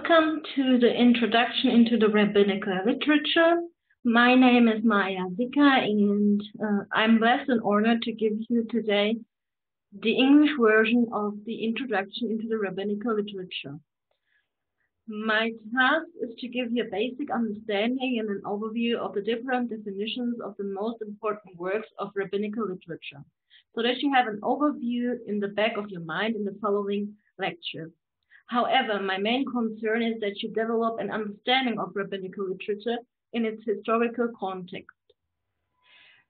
Welcome to the introduction into the rabbinical literature. My name is Zika, and I'm blessed and honored to give you today the English version of the introduction into the rabbinical literature. My task is to give you a basic understanding and an overview of the different definitions of the most important works of rabbinical literature, so that you have an overview in the back of your mind in the following lecture. However, my main concern is that you develop an understanding of rabbinical literature in its historical context.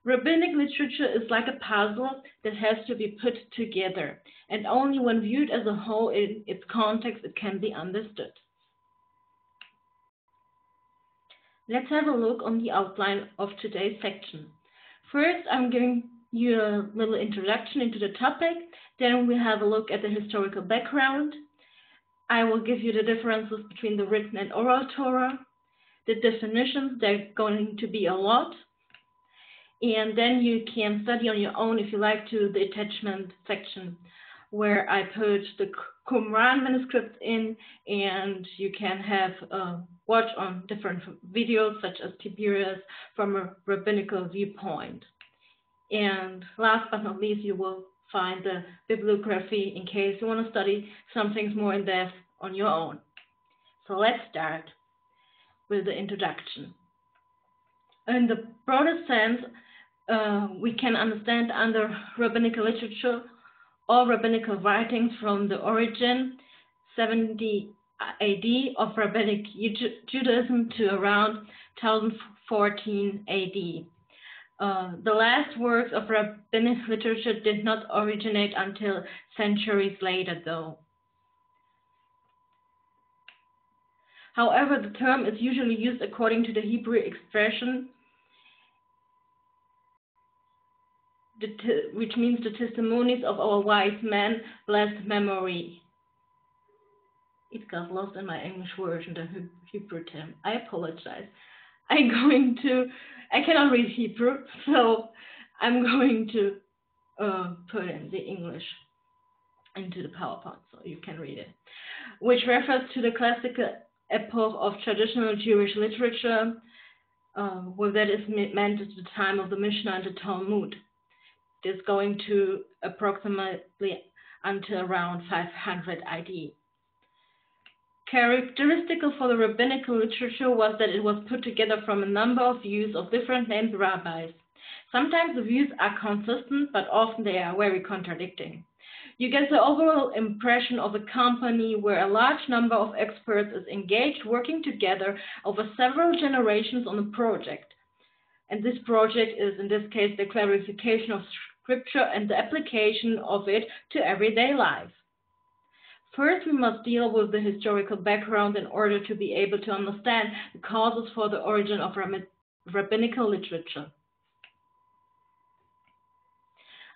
Rabbinic literature is like a puzzle that has to be put together, and only when viewed as a whole in its context it can be understood. Let's have a look on the outline of today's section. First, I'm giving you a little introduction into the topic. Then we have a look at the historical background. I will give you the differences between the written and oral Torah, the definitions. They're going to be a lot. And then you can study on your own if you like to the attachment section, where I put the Qumran manuscripts in, and you can have a watch on different videos such as Tiberius from a rabbinical viewpoint. And last but not least, you will find the bibliography in case you want to study some things more in depth on your own. So let's start with the introduction. In the broader sense, we can understand under rabbinical literature all rabbinical writings from the origin 70 AD of rabbinic Judaism to around 1014 AD. The last works of rabbinic literature did not originate until centuries later, though. However, the term is usually used according to the Hebrew expression, which means the testimonies of our wise men, blessed memory. It got lost in my English version, the Hebrew term. I apologize. I cannot read Hebrew, so I'm going to put in the English into the PowerPoint so you can read it, which refers to the classical epoch of traditional Jewish literature, well, that is meant at the time of the Mishnah and the Talmud. It is going to approximately until around 500 AD. Characteristical for the rabbinical literature was that it was put together from a number of views of different named rabbis. Sometimes the views are consistent, but often they are very contradicting. You get the overall impression of a company where a large number of experts is engaged working together over several generations on a project. And this project is, in this case, the clarification of scripture and the application of it to everyday life. First, we must deal with the historical background in order to be able to understand the causes for the origin of rabbinical literature.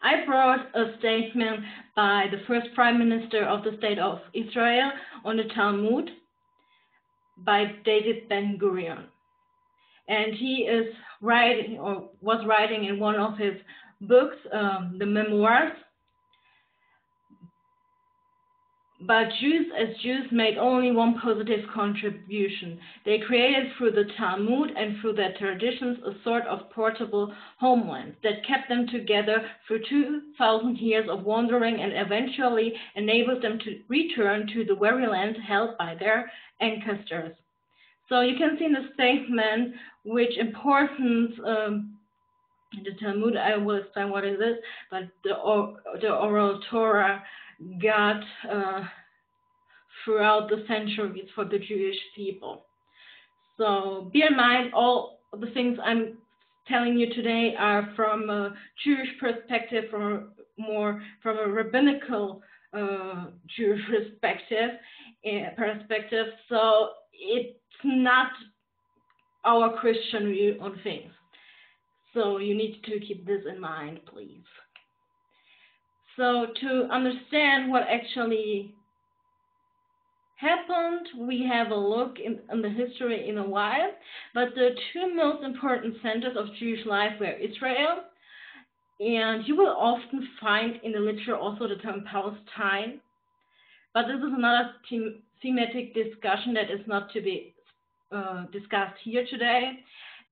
I brought a statement by the first Prime Minister of the State of Israel on the Talmud by David Ben-Gurion. And he is writing, or was writing in one of his books, the memoirs. But Jews as Jews made only one positive contribution. They created through the Talmud and through their traditions a sort of portable homeland that kept them together through 2,000 years of wandering and eventually enabled them to return to the very land held by their ancestors. So you can see in the statement which importance in the Talmud, I will explain what it is, but the oral Torah got throughout the centuries for the Jewish people. So bear in mind, all the things I'm telling you today are from a Jewish perspective, from a rabbinical Jewish perspective. So it's not our Christian view on things. So you need to keep this in mind, please. So to understand what actually happened, we have a look in the history in a while, but the two most important centers of Jewish life were Israel, and you will often find in the literature also the term Palestine, But this is another thematic discussion that is not to be discussed here today.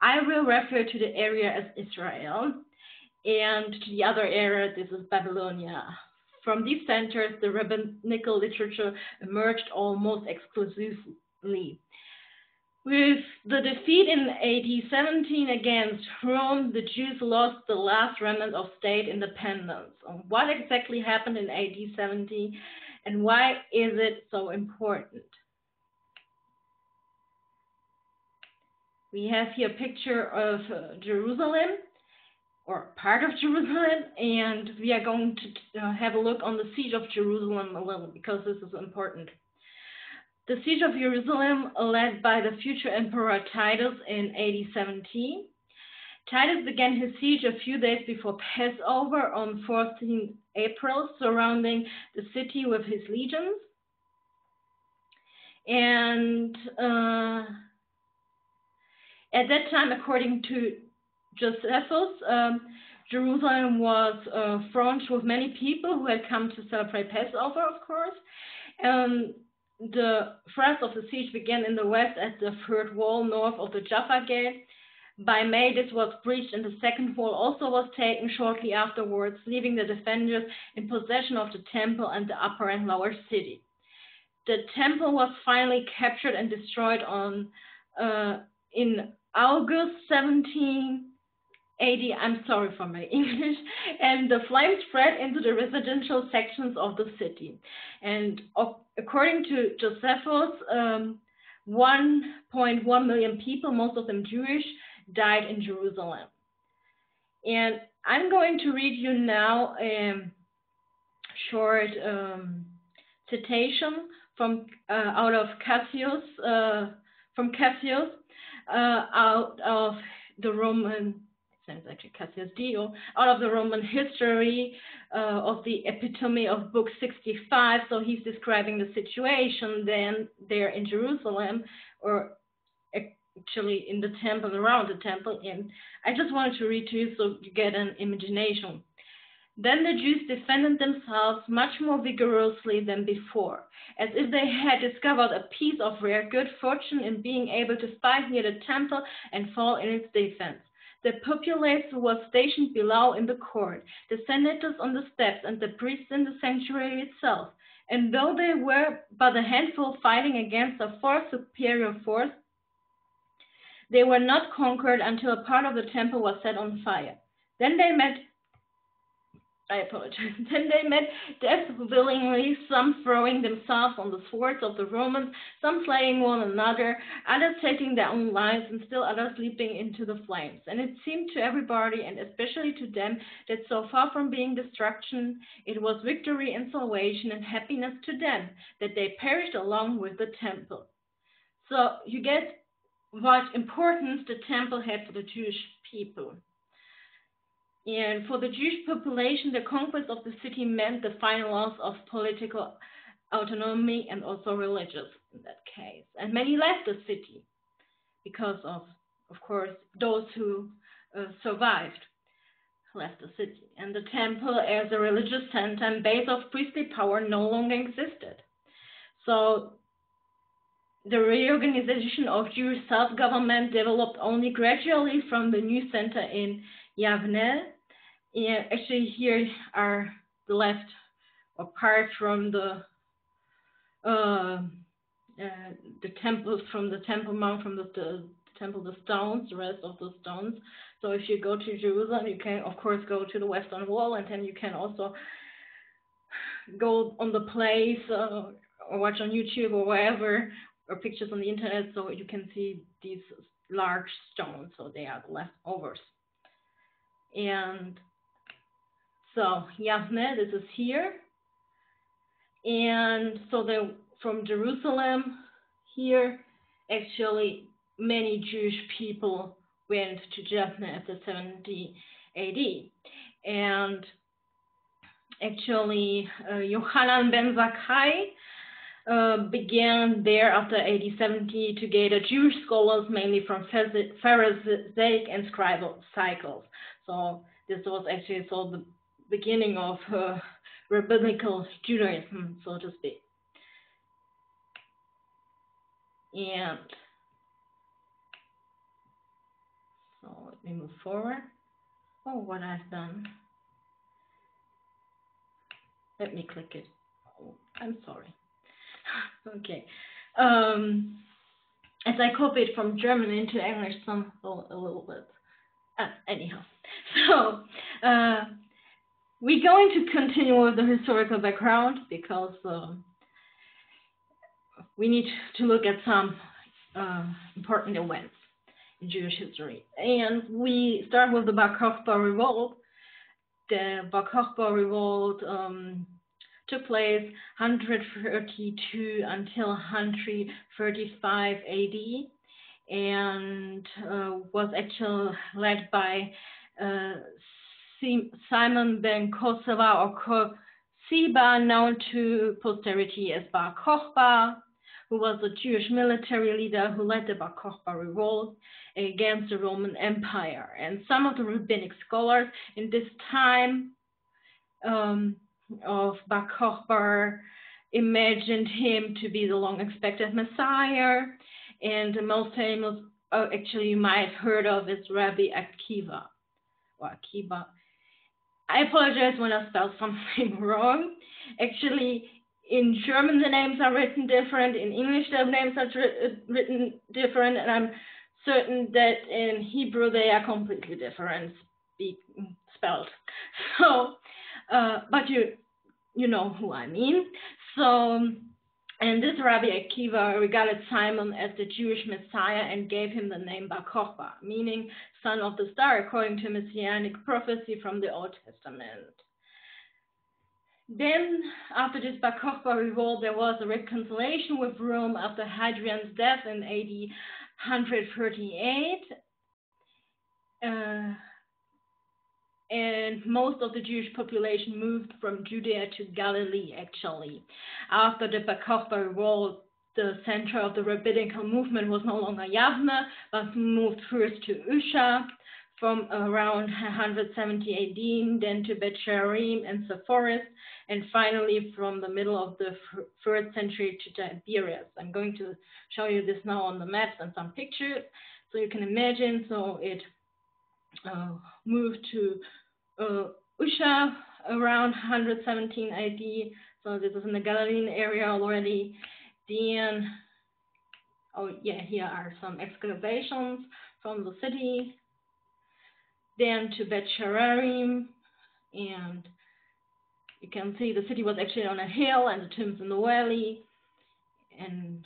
I will refer to the area as Israel, and to the other area, this is Babylonia. From these centers, the rabbinical literature emerged almost exclusively. With the defeat in AD 17 against Rome, the Jews lost the last remnant of state independence. What exactly happened in AD 70 and why is it so important? We have here a picture of Jerusalem, or part of Jerusalem, and we are going to have a look on the siege of Jerusalem a little, because this is important. The siege of Jerusalem, led by the future Emperor Titus in AD 17. Titus began his siege a few days before Passover on 14 April, surrounding the city with his legions. And at that time, according to Josephus, Jerusalem was thronged with many people who had come to celebrate Passover, of course. The thrust of the siege began in the west at the third wall north of the Jaffa Gate. By May, this was breached, and the second wall also was taken shortly afterwards, leaving the defenders in possession of the temple and the upper and lower city. The temple was finally captured and destroyed in August 17 AD, I'm sorry for my English, and the flames spread into the residential sections of the city. And according to Josephus, 1.1 million people, most of them Jewish, died in Jerusalem. And I'm going to read you now a short citation from out of Cassius, out of the Roman. Actually Cassius Dio, out of the Roman history of the epitome of book 65. So he's describing the situation then there in Jerusalem, or actually in the temple, around the temple. And I just wanted to read to you so you get an imagination. Then the Jews defended themselves much more vigorously than before, as if they had discovered a piece of rare good fortune in being able to fight near the temple and fall in its defense. The populace who was stationed below in the court, the senators on the steps, and the priests in the sanctuary itself. And though they were but a handful fighting against a far superior force, they were not conquered until a part of the temple was set on fire. Then they met death willingly, some throwing themselves on the swords of the Romans, some slaying one another, others taking their own lives, and still others leaping into the flames. And it seemed to everybody, and especially to them, that so far from being destruction, it was victory and salvation and happiness to them, that they perished along with the temple. So you get what importance the temple had for the Jewish people. And for the Jewish population, the conquest of the city meant the final loss of political autonomy and also religious in that case. And many left the city because of course, those who survived left the city. And the temple as a religious center and base of priestly power no longer existed. So the reorganization of Jewish self-government developed only gradually from the new center in Yavne. And actually, here are the left apart from the temples, from the Temple Mount, from the temple, the stones, the rest of the stones. So if you go to Jerusalem, you can of course go to the Western Wall, and then you can also go on the place or watch on YouTube or wherever, or pictures on the internet, so you can see these large stones. So they are the leftovers. And so Yavne, this is here. And so from Jerusalem here, actually many Jewish people went to Yavne after 70 AD. And actually Yochanan ben Zakkai began there after AD 70 to gather Jewish scholars, mainly from Pharisaic and scribal cycles. So this was actually the beginning of rabbinical Judaism, so to speak. And so let me move forward. Oh, what I've done. Let me click it. Oh, I'm sorry. Okay. As I copied from German into English a little bit. Anyhow, so we're going to continue with the historical background because we need to look at some important events in Jewish history. And we start with the Bar Kokhba revolt. The Bar Kokhba revolt took place 132 until 135 AD and was actually led by Simon ben Kosewa or Kosiba, known to posterity as Bar Kokhba, who was a Jewish military leader who led the Bar Kokhba revolt against the Roman Empire. And some of the rabbinic scholars in this time of Bar Kokhba imagined him to be the long-expected Messiah. And the most famous, actually you might have heard of, is Rabbi Akiva, or Akiba. I apologize when I spell something wrong. Actually, in German the names are written different, in English the names are written different, and I'm certain that in Hebrew they are completely different spelled. So, but you know who I mean. So, and this Rabbi Akiva regarded Simon as the Jewish Messiah and gave him the name Bar Kokhba, meaning son of the star, according to messianic prophecy from the Old Testament. Then, after this Bar Kokhba revolt, there was a reconciliation with Rome after Hadrian's death in AD 138. And most of the Jewish population moved from Judea to Galilee, actually. After the Bar Kokhba revolt, the center of the rabbinic movement was no longer Yavne, but moved first to Usha from around 170 AD, then to Bet Shearim and Sepphoris, and finally from the middle of the 3rd century to Tiberias. I'm going to show you this now on the maps and some pictures, so you can imagine. So it moved to Usha around 117 AD, so this is in the Galilean area already. Then, oh yeah, here are some excavations from the city. Then to Bet Shearim, and you can see the city was actually on a hill and the tombs in the valley. And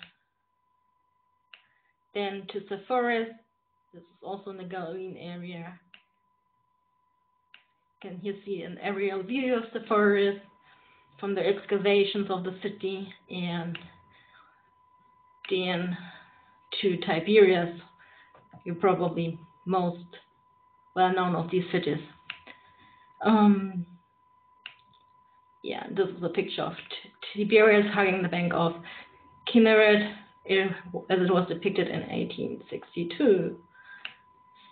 then to Sepphoris, this is also in the Galilean area. You can here see an aerial view of Sepphoris from the excavations of the city, and then to Tiberias. You're probably most well known of these cities. Yeah, this is a picture of Tiberias hugging the bank of Kinneret, as it was depicted in 1862.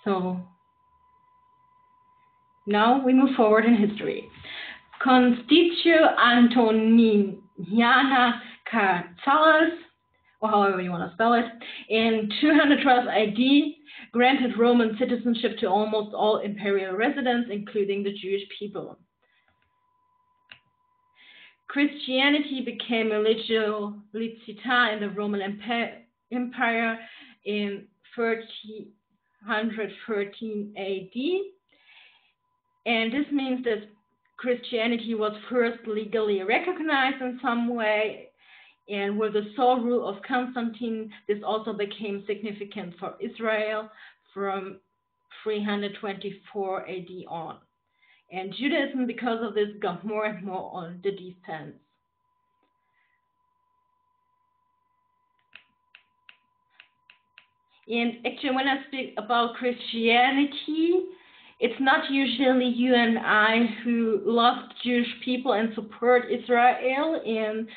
So now we move forward in history. Constitutio Antoniana Cartalis, or however you want to spell it, in 212 AD, granted Roman citizenship to almost all imperial residents, including the Jewish people. Christianity became religio licita in the Roman Empire in 313 AD, and this means that Christianity was first legally recognized in some way, and with the sole rule of Constantine, this also became significant for Israel from 324 AD on. And Judaism, because of this, got more and more on the defense. And actually, when I speak about Christianity, it's not usually you and I who love Jewish people and support Israel and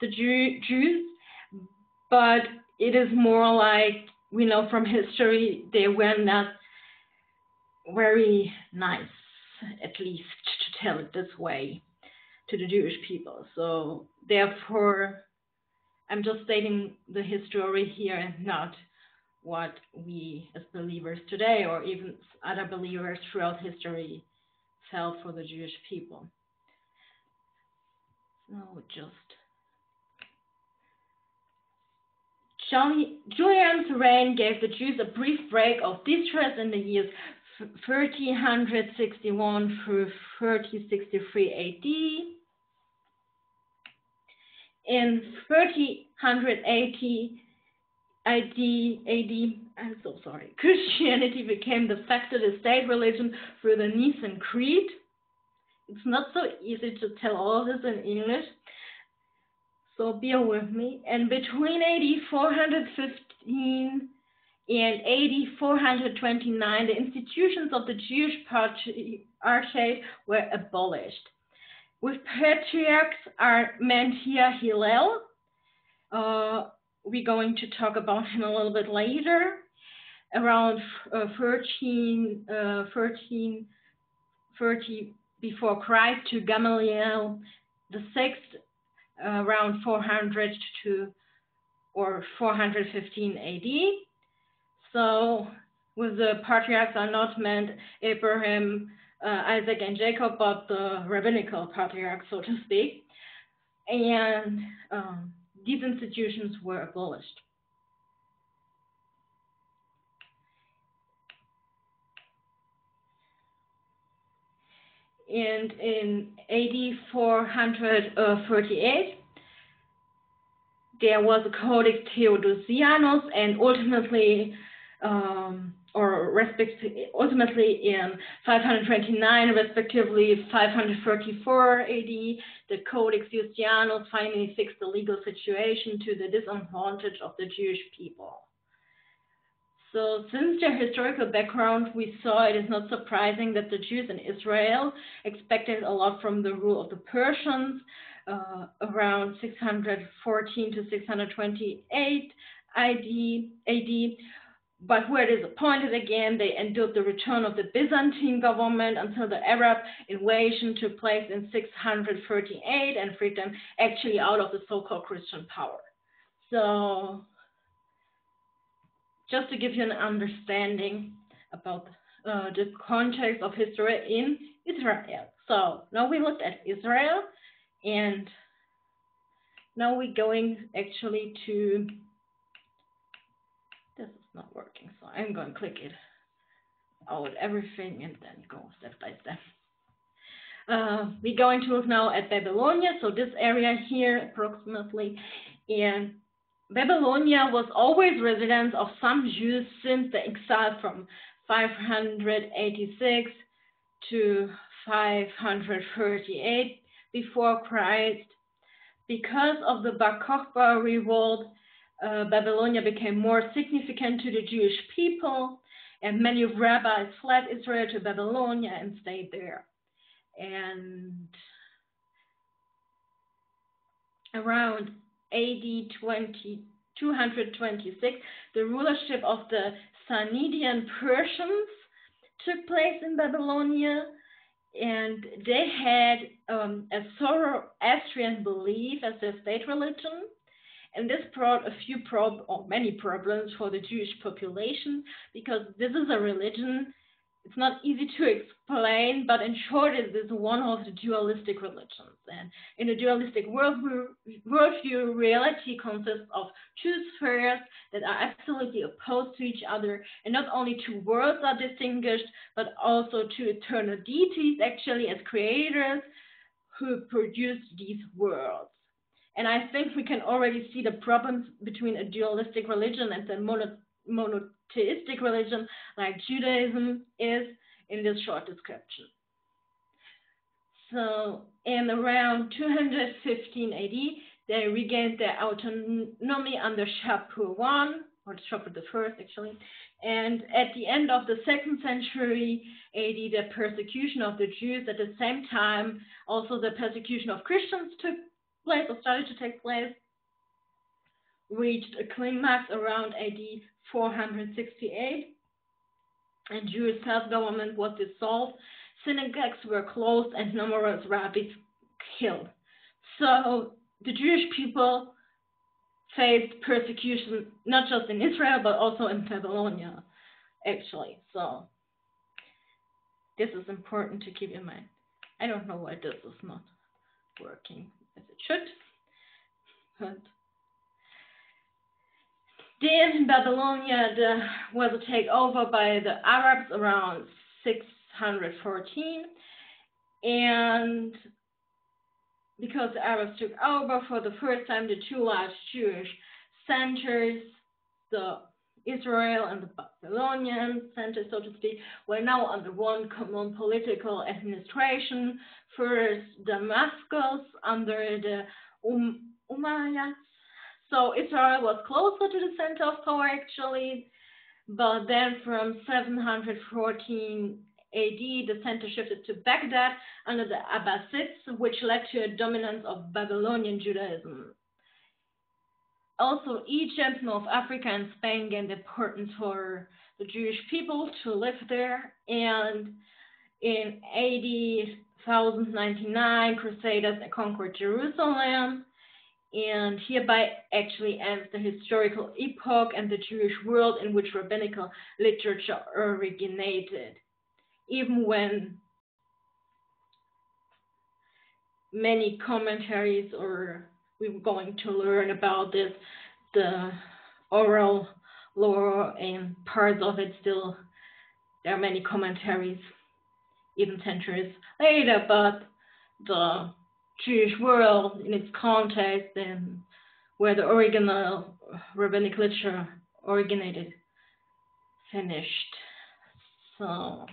the Jews, but it is more like, we know from history, they were not very nice, at least to tell it this way, to the Jewish people. So therefore, I'm just stating the history here and not what we as believers today or even other believers throughout history felt for the Jewish people. So Julian's reign gave the Jews a brief break of distress in the years 1361 through 1363 AD. In 1380 AD, I'm so sorry, Christianity became de facto the state religion through the Nicene Creed. It's not so easy to tell all this in English, so bear with me. And between AD 415 and AD 429, the institutions of the Jewish patriarchate were abolished. With patriarchs are meant here Hillel. We're going to talk about him a little bit later. Around 1330 before Christ to Gamaliel the sixth, around 400 to or 415 AD. So with the patriarchs are not meant Abraham, Isaac, and Jacob, but the rabbinical patriarchs, so to speak. And these institutions were abolished. And in AD 438, there was a Codex Theodosianus, and ultimately in 529, respectively 534 AD, the Codex Theodosianus finally fixed the legal situation to the disadvantage of the Jewish people. So since their historical background, we saw it is not surprising that the Jews in Israel expected a lot from the rule of the Persians around 614 to 628 AD. But were disappointed again. They endured the return of the Byzantine government until the Arab invasion took place in 638 and freed them actually out of the so-called Christian power. So just to give you an understanding about the context of history in Israel. So now we looked at Israel, and now we're going actually to, this is not working, so I'm going to click it out, everything, and then go step by step. We're going to look now at Babylonia, so this area here approximately, and Babylonia was always residence of some Jews since the exile from 586 to 538 before Christ. Because of the Bar Kokhba revolt, Babylonia became more significant to the Jewish people, and many rabbis fled Israel to Babylonia and stayed there. And around AD 226, the rulership of the Sasanian Persians took place in Babylonia, and they had a Zoroastrian belief as their state religion, and this brought many problems for the Jewish population, because this is a religion. It's not easy to explain, but in short, it is one of the dualistic religions. And in a dualistic worldview, reality consists of two spheres that are absolutely opposed to each other, and not only two worlds are distinguished, but also two eternal deities, actually, as creators who produced these worlds. And I think we can already see the problems between a dualistic religion and the monotheistic religion like Judaism is in this short description. So in around 215 AD, they regained their autonomy under Shapur I, or Shapur I actually, and at the end of the 2nd century AD, the persecution of the Jews, at the same time also the persecution of Christians took place or started to take place, reached a climax around AD 468, and Jewish self-government was dissolved, synagogues were closed, and numerous rabbis killed. So the Jewish people faced persecution, not just in Israel, but also in Babylonia, actually. So this is important to keep in mind. I don't know why this is not working as it should, but then in Babylonia was a takeover by the Arabs around 614, and because the Arabs took over for the first time, the two large Jewish centers, the Israel and the Babylonian center, so to speak, were now under one common political administration. First, Damascus under the Umayyads. So Israel was closer to the center of power, actually, but then from 714 AD, the center shifted to Baghdad under the Abbasids, which led to a dominance of Babylonian Judaism. Also, Egypt, North Africa, and Spain gained importance for the Jewish people to live there. And in AD 1099, Crusaders conquered Jerusalem. And hereby actually ends the historical epoch and the Jewish world in which rabbinical literature originated. Even when many commentaries, or we're going to learn about this, the oral law and parts of it still, there are many commentaries, even centuries later, but the Jewish world in its context and where the original rabbinic literature originated finished. So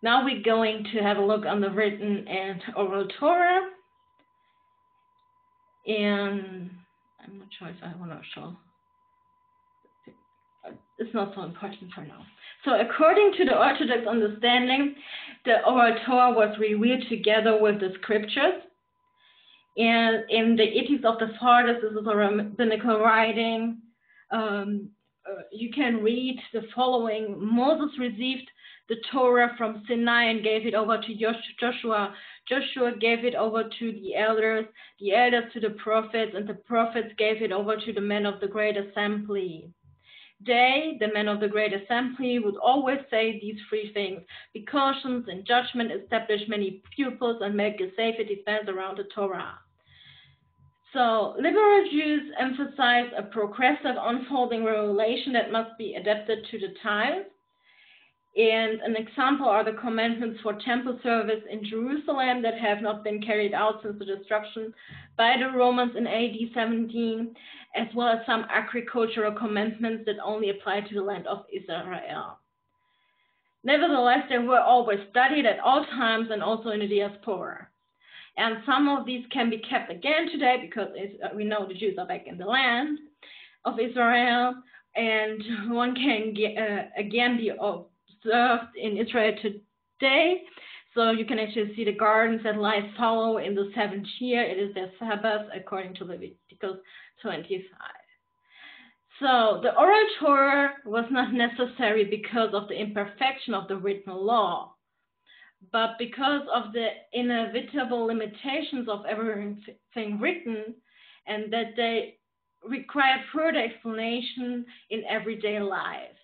now we're going to have a look on the written and oral Torah. And I'm not sure if I want to show. It's not so important for now. So according to the Orthodox understanding, the oral Torah was revealed together with the scriptures. And in the Ethics of the Fathers, this is a rabbinical writing. You can read the following. Moses received the Torah from Sinai and gave it over to Joshua. Joshua gave it over to the elders to the prophets, and the prophets gave it over to the men of the Great Assembly. They, the men of the Great Assembly, would always say these three things: precautions and judgment, establish many pupils, and make a safe defense around the Torah. So liberal Jews emphasize a progressive unfolding revelation that must be adapted to the times. And an example are the commandments for temple service in Jerusalem that have not been carried out since the destruction by the Romans in AD 17, as well as some agricultural commandments that only apply to the land of Israel. Nevertheless, they were always studied at all times and also in the diaspora. And some of these can be kept again today because we know the Jews are back in the land of Israel, and one can again be observed in Israel today. So you can actually see the gardens that lie fallow in the 7th year. It is their Sabbath according to Leviticus 25. So the oral Torah was not necessary because of the imperfection of the written law, but because of the inevitable limitations of everything written, and that they require further explanation in everyday life.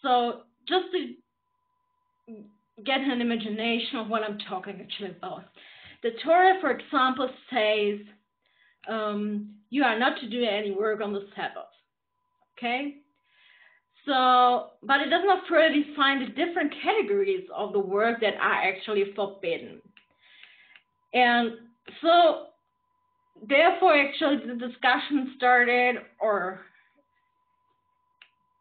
So just to get an imagination of what I'm talking actually about. The Torah, for example, says you are not to do any work on the Sabbath, okay? So, but it does not further define the different categories of the work that are actually forbidden. And so, therefore, actually the discussion started, or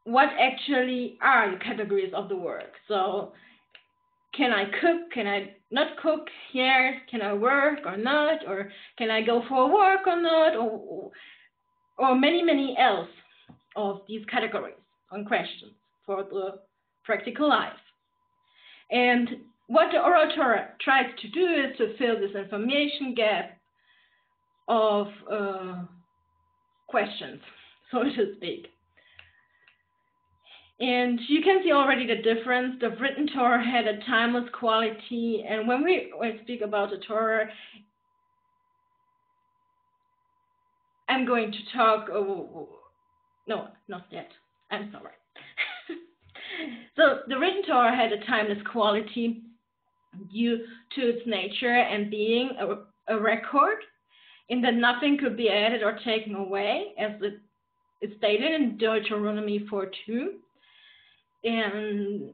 what actually are the categories of the work? So, can I cook? Can I not cook? Yes. Can I work or not? Or can I go for a walk or not? Or many, many else of these categories on questions for the practical life. And what the oral Torah tries to do is to fill this information gap of questions, so to speak. And you can see already the difference. The written Torah had a timeless quality, and when we speak about the Torah, I'm going to talk, no, not yet, I'm sorry. So the written Torah had a timeless quality due to its nature and being a record, in that nothing could be added or taken away, as it is stated in Deuteronomy 4:2. And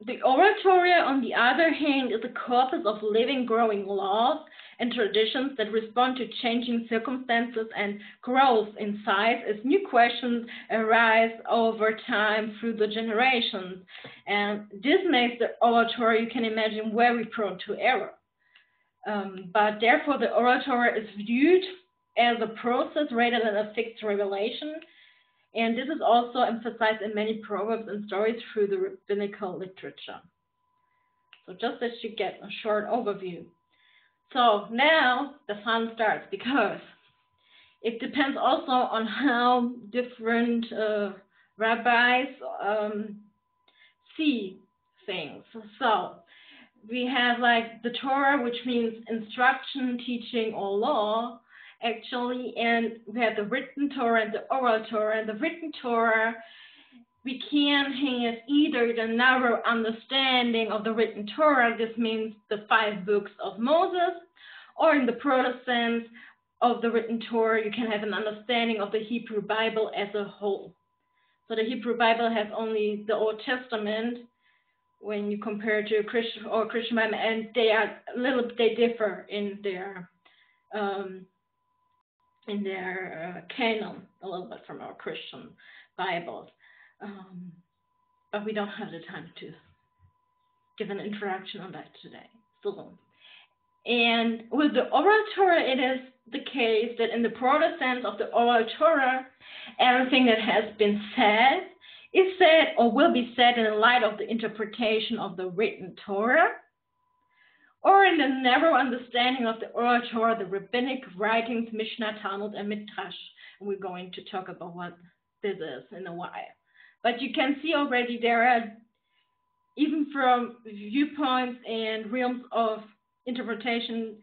the oral Torah, on the other hand, is a corpus of living, growing laws and traditions that respond to changing circumstances and growth in size as new questions arise over time through the generations. And this makes the oral Torah, you can imagine, very prone to error. But therefore, the oral Torah is viewed as a process rather than a fixed revelation. And this is also emphasized in many proverbs and stories through the rabbinical literature. So just that you get a short overview. So now the fun starts, because it depends also on how different rabbis see things. So we have like the Torah, which means instruction, teaching, or law, actually, and we have the written Torah and the oral Torah. And the written Torah, we can have either the narrow understanding of the written Torah, this means the 5 books of Moses, or in the broader sense of the written Torah, you can have an understanding of the Hebrew Bible as a whole. So the Hebrew Bible has only the Old Testament when you compare to Christian Bible, and they differ in their canon a little bit from our Christian Bibles. But we don't have the time to give an introduction on that today. And with the oral Torah, it is the case that in the broader sense of the oral Torah, everything that has been said is said or will be said in light of the interpretation of the written Torah, or in the narrow understanding of the oral Torah, the rabbinic writings, Mishnah, Talmud, and Midrash. And we're going to talk about what this is in a while. But you can see already there are, even from viewpoints and realms of interpretation,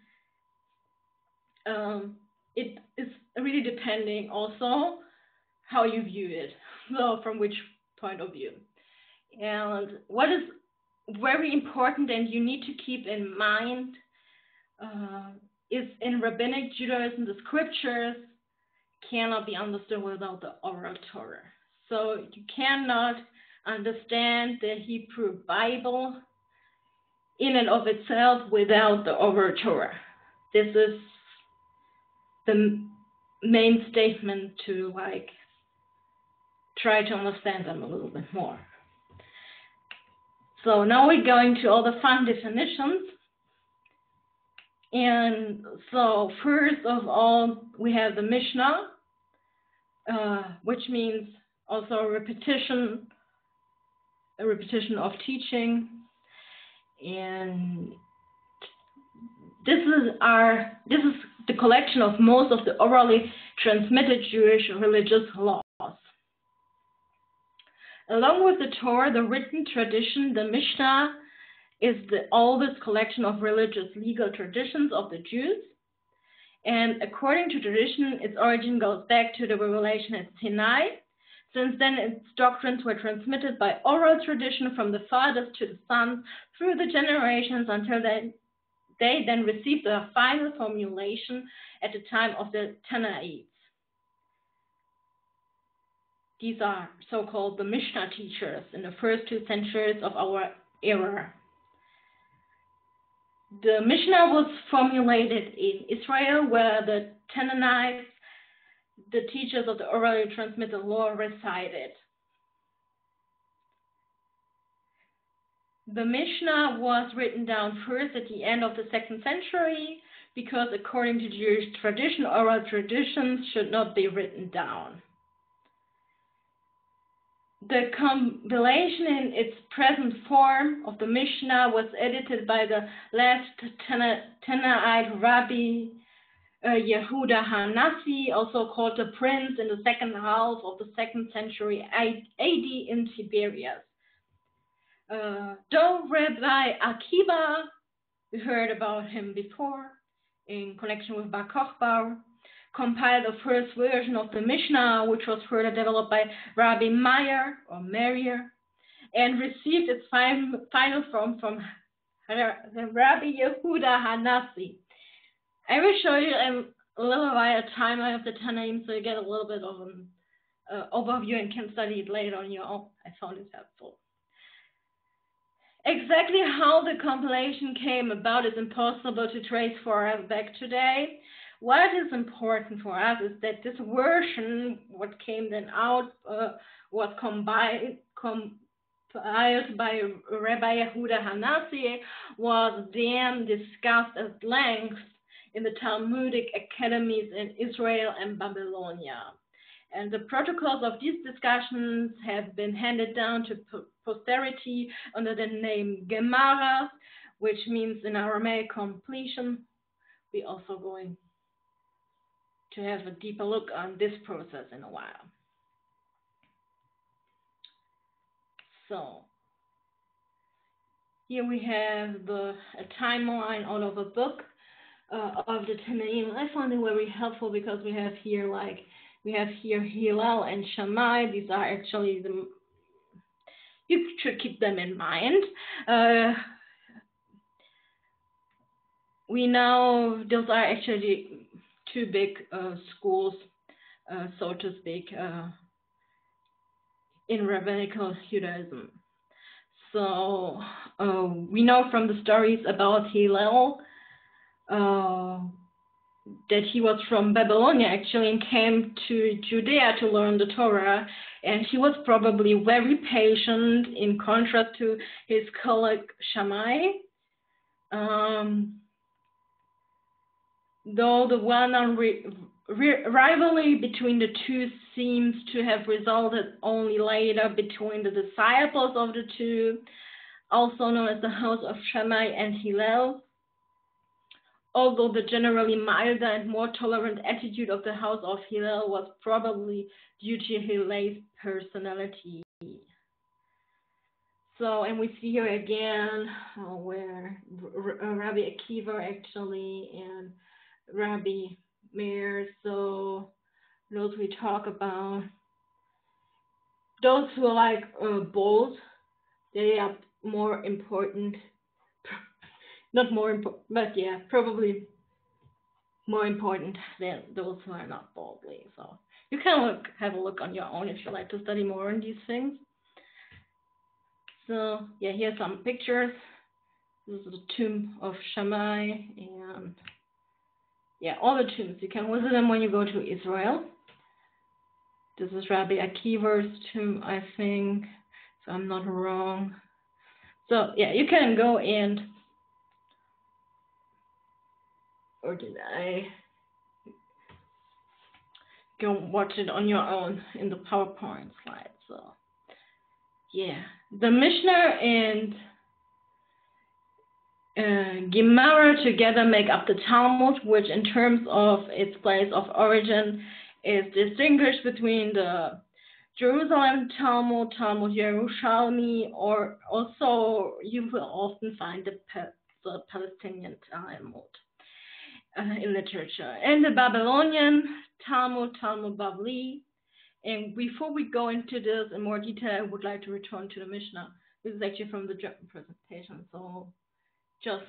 it is really depending also how you view it, so from which point of view. And what is very important and you need to keep in mind is in Rabbinic Judaism, the scriptures cannot be understood without the oral Torah. So you cannot understand the Hebrew Bible in and of itself without the oral Torah. This is the main statement to try to understand them a little bit more. So now we're going to all the fun definitions. And so first of all, we have the Mishnah, which means also a repetition of teaching. And this is the collection of most of the orally transmitted Jewish religious laws. Along with the Torah, the written tradition, the Mishnah, is the oldest collection of religious legal traditions of the Jews. And according to tradition, its origin goes back to the revelation at Sinai. Since then, its doctrines were transmitted by oral tradition from the fathers to the sons through the generations until they then received their final formulation at the time of the Tannaites. These are so-called the Mishnah teachers in the first 2 centuries of our era. The Mishnah was formulated in Israel, where the Tannaites, the teachers of the orally transmitted law, resided. The Mishnah was written down first at the end of the 2nd century because, according to Jewish tradition, oral traditions should not be written down. The compilation in its present form of the Mishnah was edited by the last Tannaite Rabbi Yehuda HaNasi, also called the Prince, in the second half of the 2nd century AD in Tiberias. Though Rabbi Akiba, we heard about him before in connection with Bar Kokhba, compiled the first version of the Mishnah, which was further developed by Rabbi Meir, and received its final form from Rabbi Yehuda Hanassi. I will show you a little while a timeline of the Tanaim so you get a little bit of an overview and can study it later on your own. I found it helpful. Exactly how the compilation came about is impossible to trace for us back today. What is important for us is that this version, what came then out, was compiled by Rabbi Yehuda Hanassi, was then discussed at length in the Talmudic academies in Israel and Babylonia. And the protocols of these discussions have been handed down to posterity under the name Gemaras, which means in Aramaic completion. We're also going to have a deeper look on this process in a while. So here we have a timeline out of a book of the Tanaim. I found it very helpful because we have here Hillel and Shammai. These are actually you should keep them in mind. We know those are actually two big schools, so to speak, in Rabbinical Judaism. So we know from the stories about Hillel that he was from Babylonia actually and came to Judea to learn the Torah, and he was probably very patient in contrast to his colleague Shammai. Though the well-known rivalry between the two seems to have resulted only later between the disciples of the two, also known as the house of Shammai and Hillel. Although the generally milder and more tolerant attitude of the house of Hillel was probably due to Hillel's personality. So, and we see here again where Rabbi Akiva actually and Rabbi Meir, so those we talk about, those who are like bold, they are more important, not more important, but yeah, probably more important than those who are not boldly. So you can have a look on your own if you like to study more on these things. So yeah, here's some pictures. This is the tomb of Shammai, and yeah, all the tombs. You can visit them when you go to Israel. This is Rabbi Akiva's tomb, I think, if I'm not wrong. So yeah, you can go and, or did I go watch it on your own in the PowerPoint slide? So yeah, the Mishnah and Gemara together make up the Talmud, which in terms of its place of origin is distinguished between the Jerusalem Talmud, Talmud Yerushalmi, or also you will often find the Palestinian Talmud in literature. And the Babylonian Talmud, Talmud Bavli. And before we go into this in more detail, I would like to return to the Mishnah. This is actually from the German presentation, so just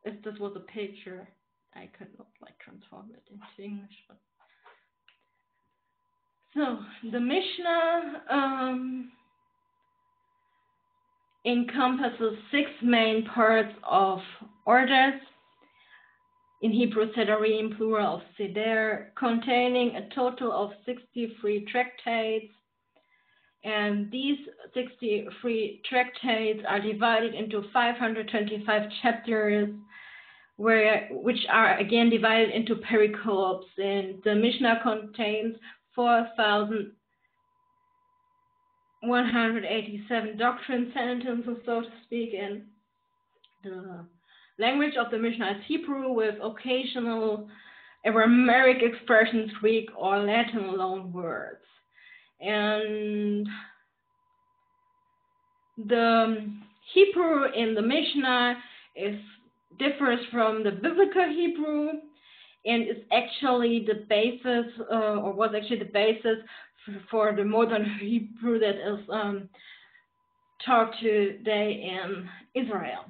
if this was a picture, I could not like transform it into English. But so the Mishnah encompasses 6 main parts of orders. In Hebrew, Sedarim, plural of Seder, containing a total of 63 tractates. And these 63 tractates are divided into 525 chapters, which are again divided into pericopes. And the Mishnah contains 4,187 doctrine sentences, so to speak, and the language of the Mishnah is Hebrew with occasional Aramaic expressions, Greek or Latin loan words. And the Hebrew in the Mishnah differs from the biblical Hebrew, and is actually the basis, or was actually the basis for the modern Hebrew that is taught today in Israel.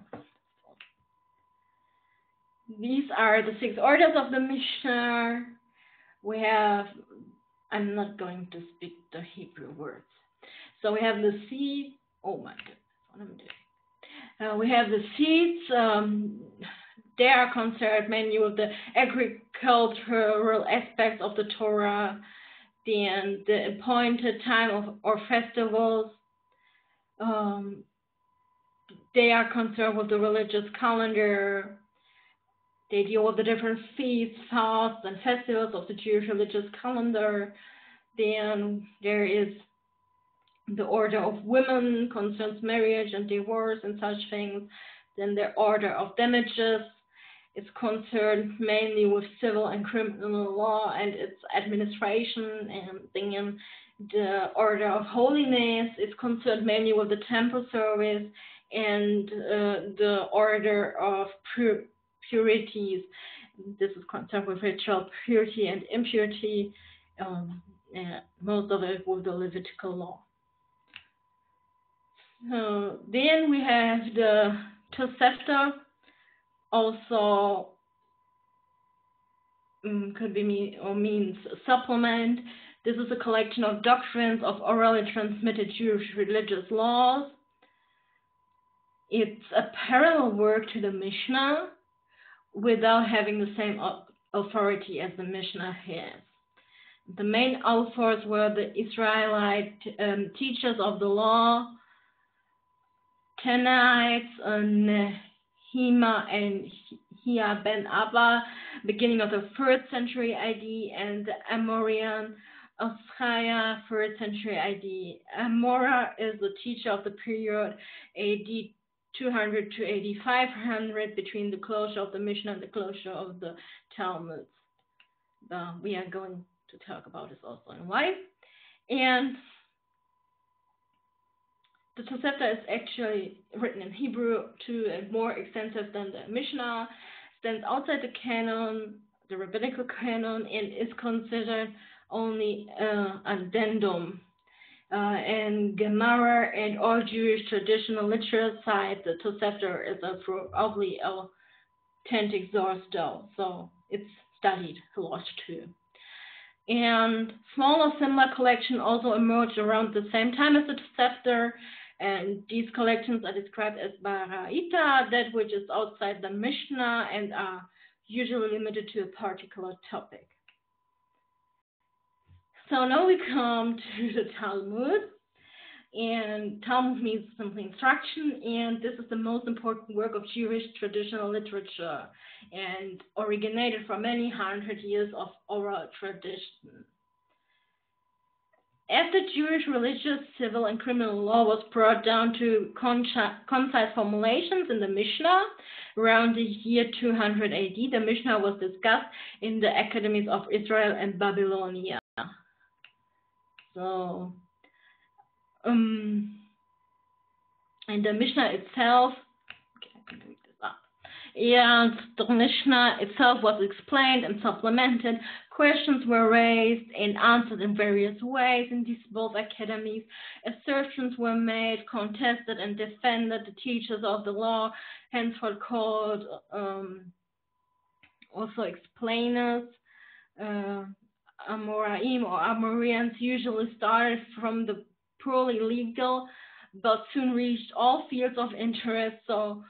These are the 6 orders of the Mishnah. We have, I'm not going to speak the Hebrew words. So we have the seed. Oh my goodness, what am I doing? We have the seeds. They are concerned mainly with the agricultural aspects of the Torah, then the appointed time or festivals. They are concerned with the religious calendar. They deal with the different feasts, fasts, and festivals of the Jewish religious calendar. Then there is the order of women, concerns marriage and divorce and such things. Then the order of damages is concerned mainly with civil and criminal law and its administration. And then the order of holiness is concerned mainly with the temple service and the order of purities. This is concerned with ritual purity and impurity, most of it with the Levitical law. Then we have the Tosefta, also could be means supplement. This is a collection of doctrines of orally transmitted Jewish religious laws. It's a parallel work to the Mishnah without having the same authority as the Mishnah has. The main authors were the Israelite teachers of the law, Tannaites, Nehemiah and Hia ben Abba, beginning of the 3rd century AD, and the Amorian Azariah, 3rd century AD. Amora is the teacher of the period AD 200 to AD 500, between the closure of the Mishnah and the closure of the Talmud. We are going to talk about this also in why. And the Tosefta is actually written in Hebrew too, and more extensive than the Mishnah, stands outside the canon, the Rabbinic canon, and is considered only addendum. And Gemara and all Jewish traditional literature cite the Tosefta is a probably authentic source though, so it's studied a lot too. And smaller similar collection also emerged around the same time as the Tosefta, and these collections are described as Baraita, that which is outside the Mishnah, and are usually limited to a particular topic. So now we come to the Talmud, and Talmud means simply instruction, and this is the most important work of Jewish traditional literature and originated from many hundred years of oral tradition. After Jewish religious, civil, and criminal law was brought down to concise formulations in the Mishnah around the year 200 AD, the Mishnah was discussed in the academies of Israel and Babylonia. So, and the Mishnah itself, okay, I can read this up. And the Mishnah itself was explained and supplemented. Questions were raised and answered in various ways in these both academies. Assertions were made, contested, and defended. The teachers of the law, henceforth called also explainers, Amoraim or Amorians, usually started from the purely legal, but soon reached all fields of interest. So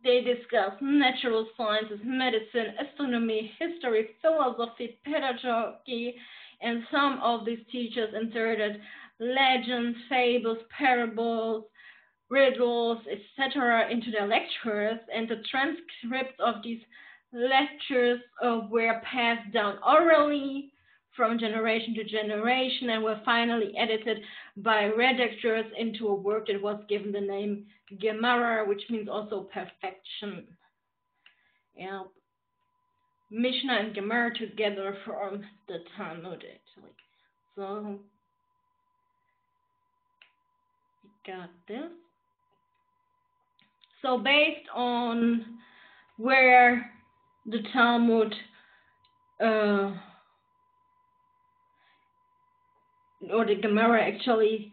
they discussed natural sciences, medicine, astronomy, history, philosophy, pedagogy, and some of these teachers inserted legends, fables, parables, riddles, etc. into their lectures, and the transcripts of these lectures were passed down orally from generation to generation and were finally edited by redactors into a work that was given the name Gemara, which means also perfection. Yeah. Mishnah and Gemara together form the Talmud, actually. So, we got this. So, based on where the Talmud or the Gemara actually,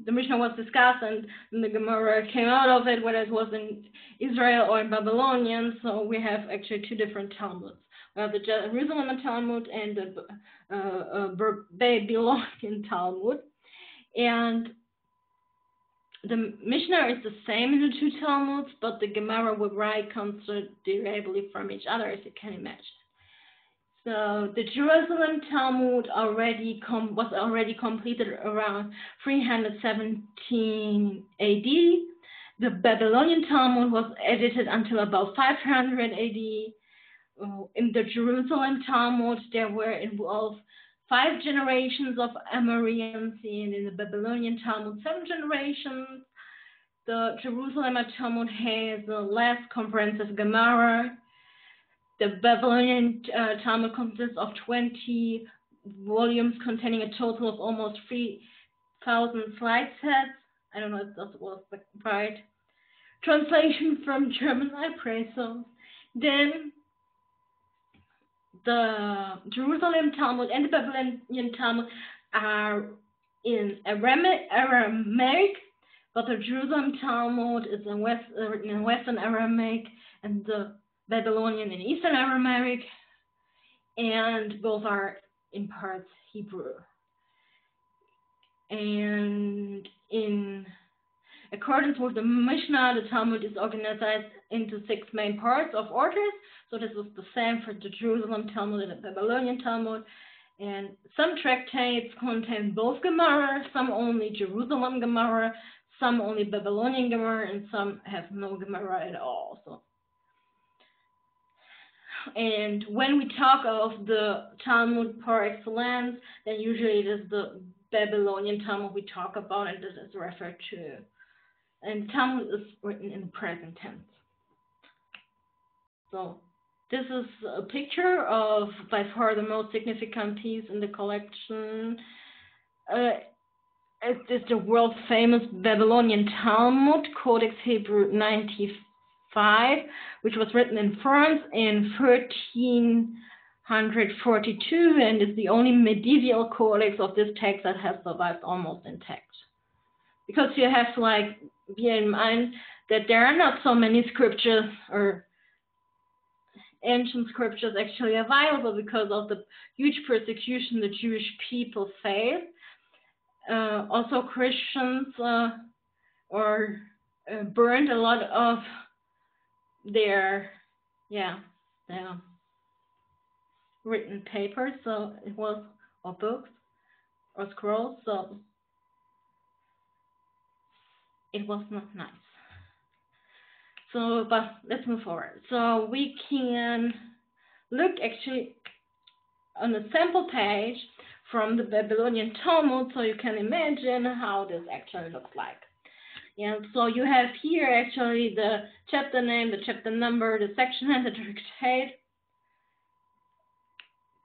the Mishnah was discussed and the Gemara came out of it, whether it was in Israel or in Babylonian. So we have actually two different Talmuds. We have the Jerusalem Talmud and the Babylonian Talmud. And the Mishnah is the same in the two Talmuds, but the Gemara will write considerably from each other, as you can imagine. So the Jerusalem Talmud was already completed around 317 AD. The Babylonian Talmud was edited until about 500 AD. In the Jerusalem Talmud, there were involved 5 generations of Amorians, and in the Babylonian Talmud, 7 generations. The Jerusalem Talmud has a less comprehensive Gemara. The Babylonian Talmud consists of 20 volumes containing a total of almost 3,000 slide sets. I don't know if that was the right translation from German, I pray so. Then the Jerusalem Talmud and the Babylonian Talmud are in Aramaic, but the Jerusalem Talmud is written in Western Aramaic, and the Babylonian in Eastern Aramaic, and both are in parts Hebrew. And in accordance with the Mishnah, the Talmud is organized into 6 main parts of orders. So this was the same for the Jerusalem Talmud and the Babylonian Talmud. And some tractates contain both Gemara, some only Jerusalem Gemara, some only Babylonian Gemara, and some have no Gemara at all. And when we talk of the Talmud par excellence, then usually it is the Babylonian Talmud we talk about, and this is referred to. And Talmud is written in the present tense. So this is a picture of by far the most significant piece in the collection. It is the world famous Babylonian Talmud, Codex Hebrew 95, which was written in France in 1342 and is the only medieval codex of this text that has survived almost intact. Because you have to bear in mind that there are not so many scriptures or ancient scriptures actually available because of the huge persecution the Jewish people faced. Also Christians burned a lot of their written papers, so it was, or books or scrolls, so it was not nice. So, but let's move forward. So we can look actually on a sample page from the Babylonian Talmud, so you can imagine how this actually looks like. Yeah, so you have here actually the chapter name, the chapter number, the section and the tractate.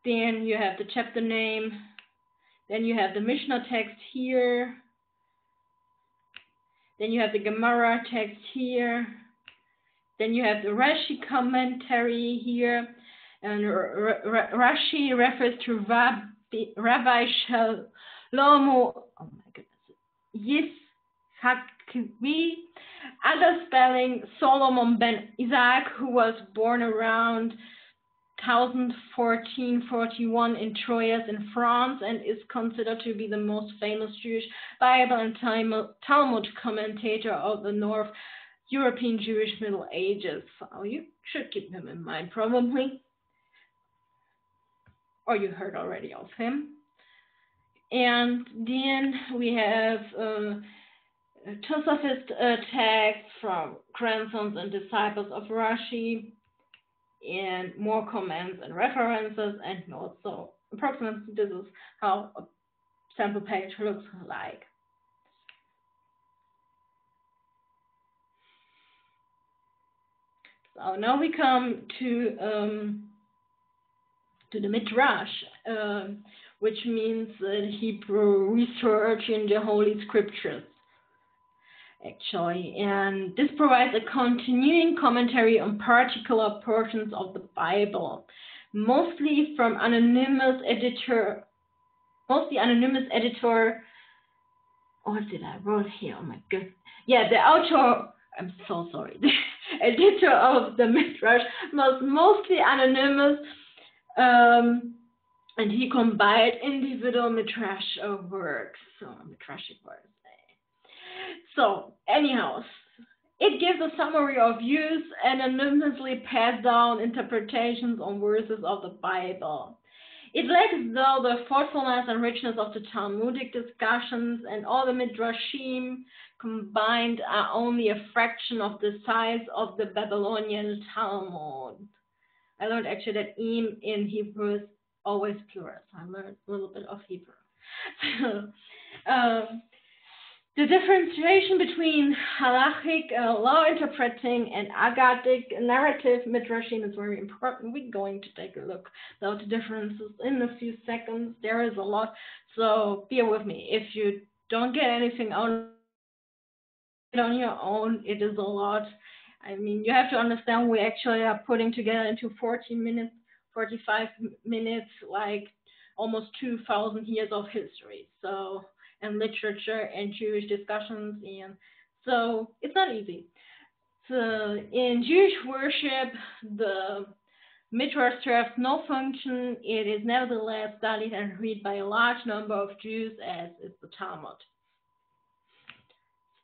Then you have the chapter name. Then you have the Mishnah text here. Then you have the Gemara text here. Then you have the Rashi commentary here. And Rashi refers to Rabbi Shlomo, oh my goodness, Yitzhakvi, other spelling Solomon ben Isaac, who was born around 1014-41 in Troyes in France and is considered to be the most famous Jewish Bible and Talmud commentator of the North European Jewish Middle Ages. So you should keep him in mind probably, or you heard already of him. And then we have Tosafist text from grandsons and disciples of Rashi, and more comments and references and notes. So approximately this is how a sample page looks like. So now we come to the Midrash, which means Hebrew research in the Holy Scriptures, actually. And this provides a continuing commentary on particular portions of the Bible. mostly from anonymous editor. Mostly anonymous editor. What did I wrote here? Oh my goodness. Yeah, the author. I'm so sorry. The editor of the Midrash was mostly anonymous, and he combined individual Midrash works. So Midrashic works. So anyhow, it gives a summary of views and anonymously passed down interpretations on verses of the Bible. It lacks, though, the thoughtfulness and richness of the Talmudic discussions, and all the Midrashim combined are only a fraction of the size of the Babylonian Talmud. I learned actually that im in Hebrew is always plural, so I learned a little bit of Hebrew. The differentiation between halachic law interpreting and Aggadic narrative midrashim is very important. We're going to take a look at the differences in a few seconds. There is a lot, so bear with me. If you don't get anything out on your own, it is a lot. I mean, you have to understand we actually are putting together into 40 minutes, 45 minutes, like almost 2,000 years of history. So, and literature and Jewish discussions, and so it's not easy. So in Jewish worship, the Midrash serves no function. It is nevertheless studied and read by a large number of Jews, as is the Talmud.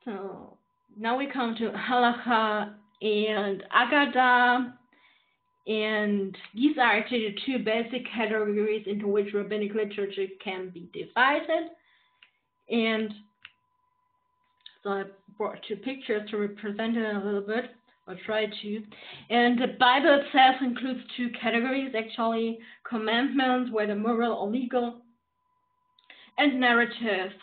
So now we come to Halacha and Agada, and these are actually the two basic categories into which rabbinic literature can be divided. And so I brought two pictures to represent it a little bit, or try to. And the Bible itself includes two categories, actually: commandments, whether moral or legal, and narratives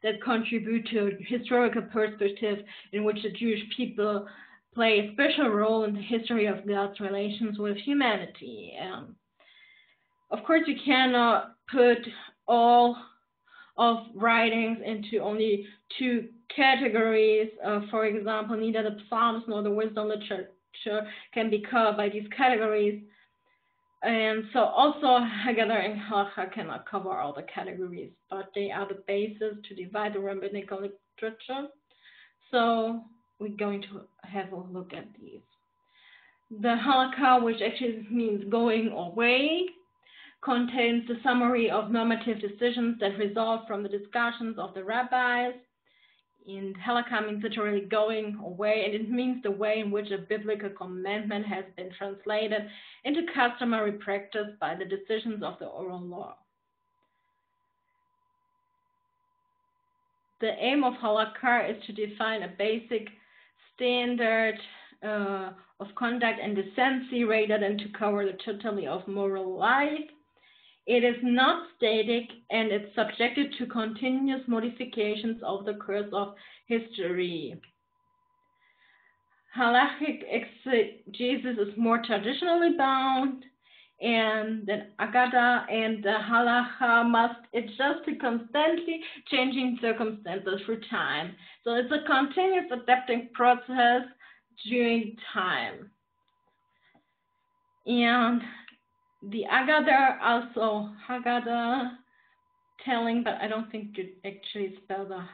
that contribute to a historical perspective in which the Jewish people play a special role in the history of God's relations with humanity. Of course, you cannot put all of writings into only two categories. For example, neither the Psalms nor the wisdom literature can be covered by these categories. And so also Haggadah and Halacha cannot cover all the categories, but they are the basis to divide the rabbinical literature. So we're going to have a look at these. The Halakha, which actually means going away, contains the summary of normative decisions that result from the discussions of the rabbis. And halakha means literally going away, and it means the way in which a biblical commandment has been translated into customary practice by the decisions of the oral law. The aim of halakha is to define a basic standard of conduct and decency rather than to cover the totality of moral life. It is not static, and it's subjected to continuous modifications over the course of history. Halachic exegesis is more traditionally bound, and then Agada and the Halacha must adjust to constantly changing circumstances through time. So it's a continuous adapting process during time. And the Agada, also Haggadah, telling, but I don't think you actually spell the.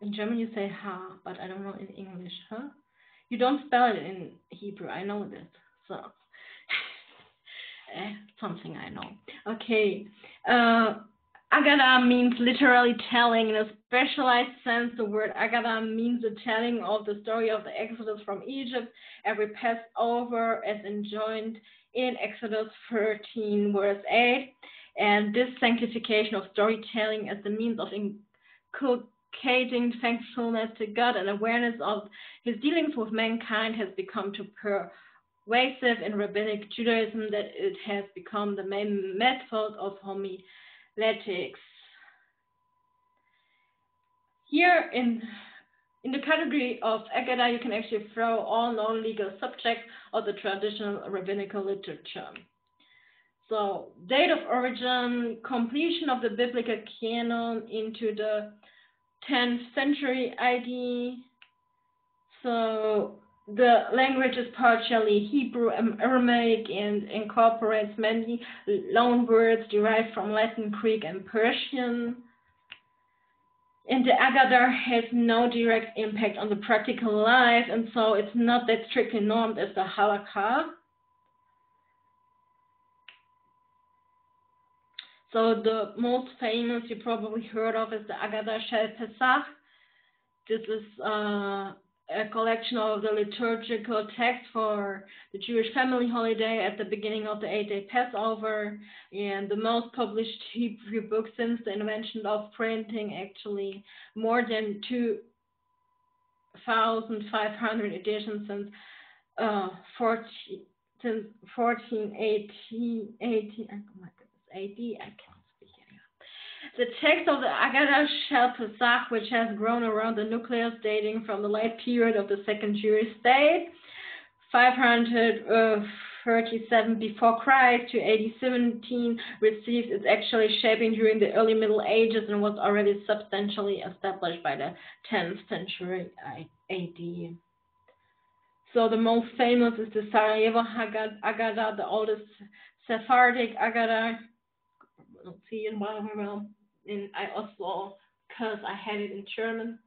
In German you say ha, but I don't know in English, huh? You don't spell it in Hebrew, I know this, so something I know. Okay, Agada means literally telling. In a specialized sense, the word Agada means the telling of the story of the Exodus from Egypt, every Passover as enjoined in Exodus 13, verse 8, and this sanctification of storytelling as the means of inculcating thankfulness to God and awareness of his dealings with mankind has become too pervasive in Rabbinic Judaism that it has become the main method of homiletics. Here in the category of Agada, you can actually throw all non-legal subjects of the traditional rabbinical literature. So, date of origin, completion of the biblical canon into the 10th century AD. So, The language is partially Hebrew and Aramaic and incorporates many loanwords derived from Latin, Greek, and Persian. And the Agadah has no direct impact on the practical life, and so it's not that strictly normed as the Halakha. So the most famous you probably heard of is the Agadah Shel Pesach. This is a collection of the liturgical text for the Jewish family holiday at the beginning of the 8-day Passover, and the most published Hebrew book since the invention of printing, actually more than 2,500 editions since 1480, oh my goodness, AD, I can't speak anymore. The text of the Agadah Shel Pesach, which has grown around the nucleus dating from the late period of the Second Jewish State, 537 before Christ to AD 17, received its actually shaping during the early Middle Ages and was already substantially established by the 10th century AD. So the most famous is the Sarajevo Agadah, the oldest Sephardic Agadah. Let's see in I also, because I had it in German,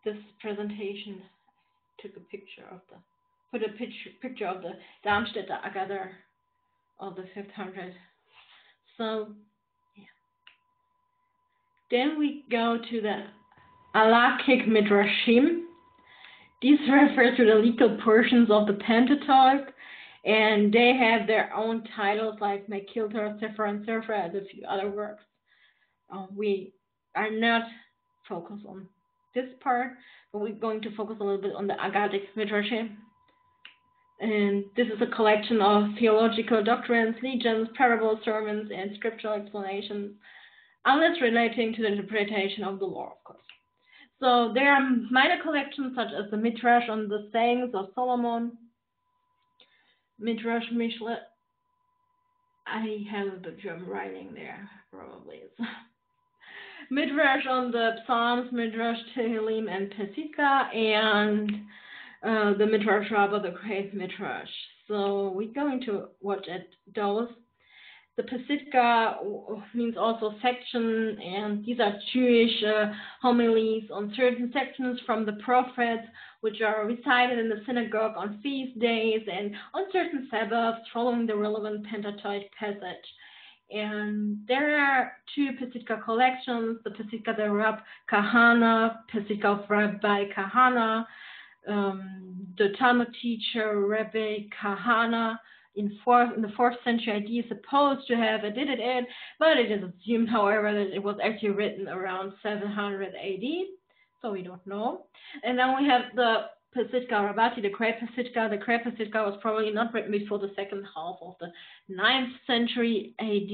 this presentation took a picture of the picture of the Darmstädter Agadah of the 500. So yeah. Then we go to the Halakhic Midrashim. These refer to the legal portions of the Pentateuch, and they have their own titles like Mekilta, Sefer and Sefer, and a few other works. We are not focused on this part, but we're going to focus a little bit on the Agadic Midrashim. And this is a collection of theological doctrines, legends, parables, sermons, and scriptural explanations, unless relating to the interpretation of the law, of course. So there are minor collections such as the Midrash on the sayings of Solomon, Midrash Mishle. I have the German writing there, probably. Midrash on the Psalms, Midrash Tehillim and Pesika, and the Midrash Rabbah, the Great Midrash. So we're going to watch at those. The Pesika means also section, and these are Jewish homilies on certain sections from the prophets, which are recited in the synagogue on feast days and on certain Sabbaths following the relevant Pentateuch passage. And there are two Pesika collections, the Pesika de Rab Kahana, Pesika of Rabbi Kahana, the Talmud teacher Rabbi Kahana in the 4th century AD is supposed to have edited it, but it is assumed, however, that it was actually written around 700 AD, so we don't know. And then we have the Pesika Rabati, the Great Pesika. The Great Pesika was probably not written before the second half of the 9th century AD,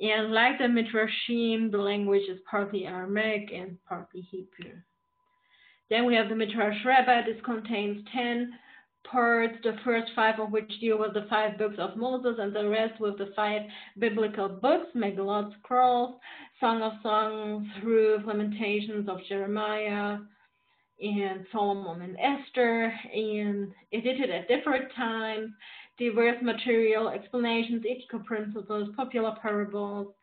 and like the Midrashim, the language is partly Aramaic and partly Hebrew. Then we have the Midrash Rabbah. This contains 10 parts, the first 5 of which deal with the 5 books of Moses, and the rest with the 5 biblical books, Megillot Scrolls, Song of Songs, Ruth, Lamentations of Jeremiah, and Solomon and Esther, and edited at different times, diverse material, explanations, ethical principles, popular parables.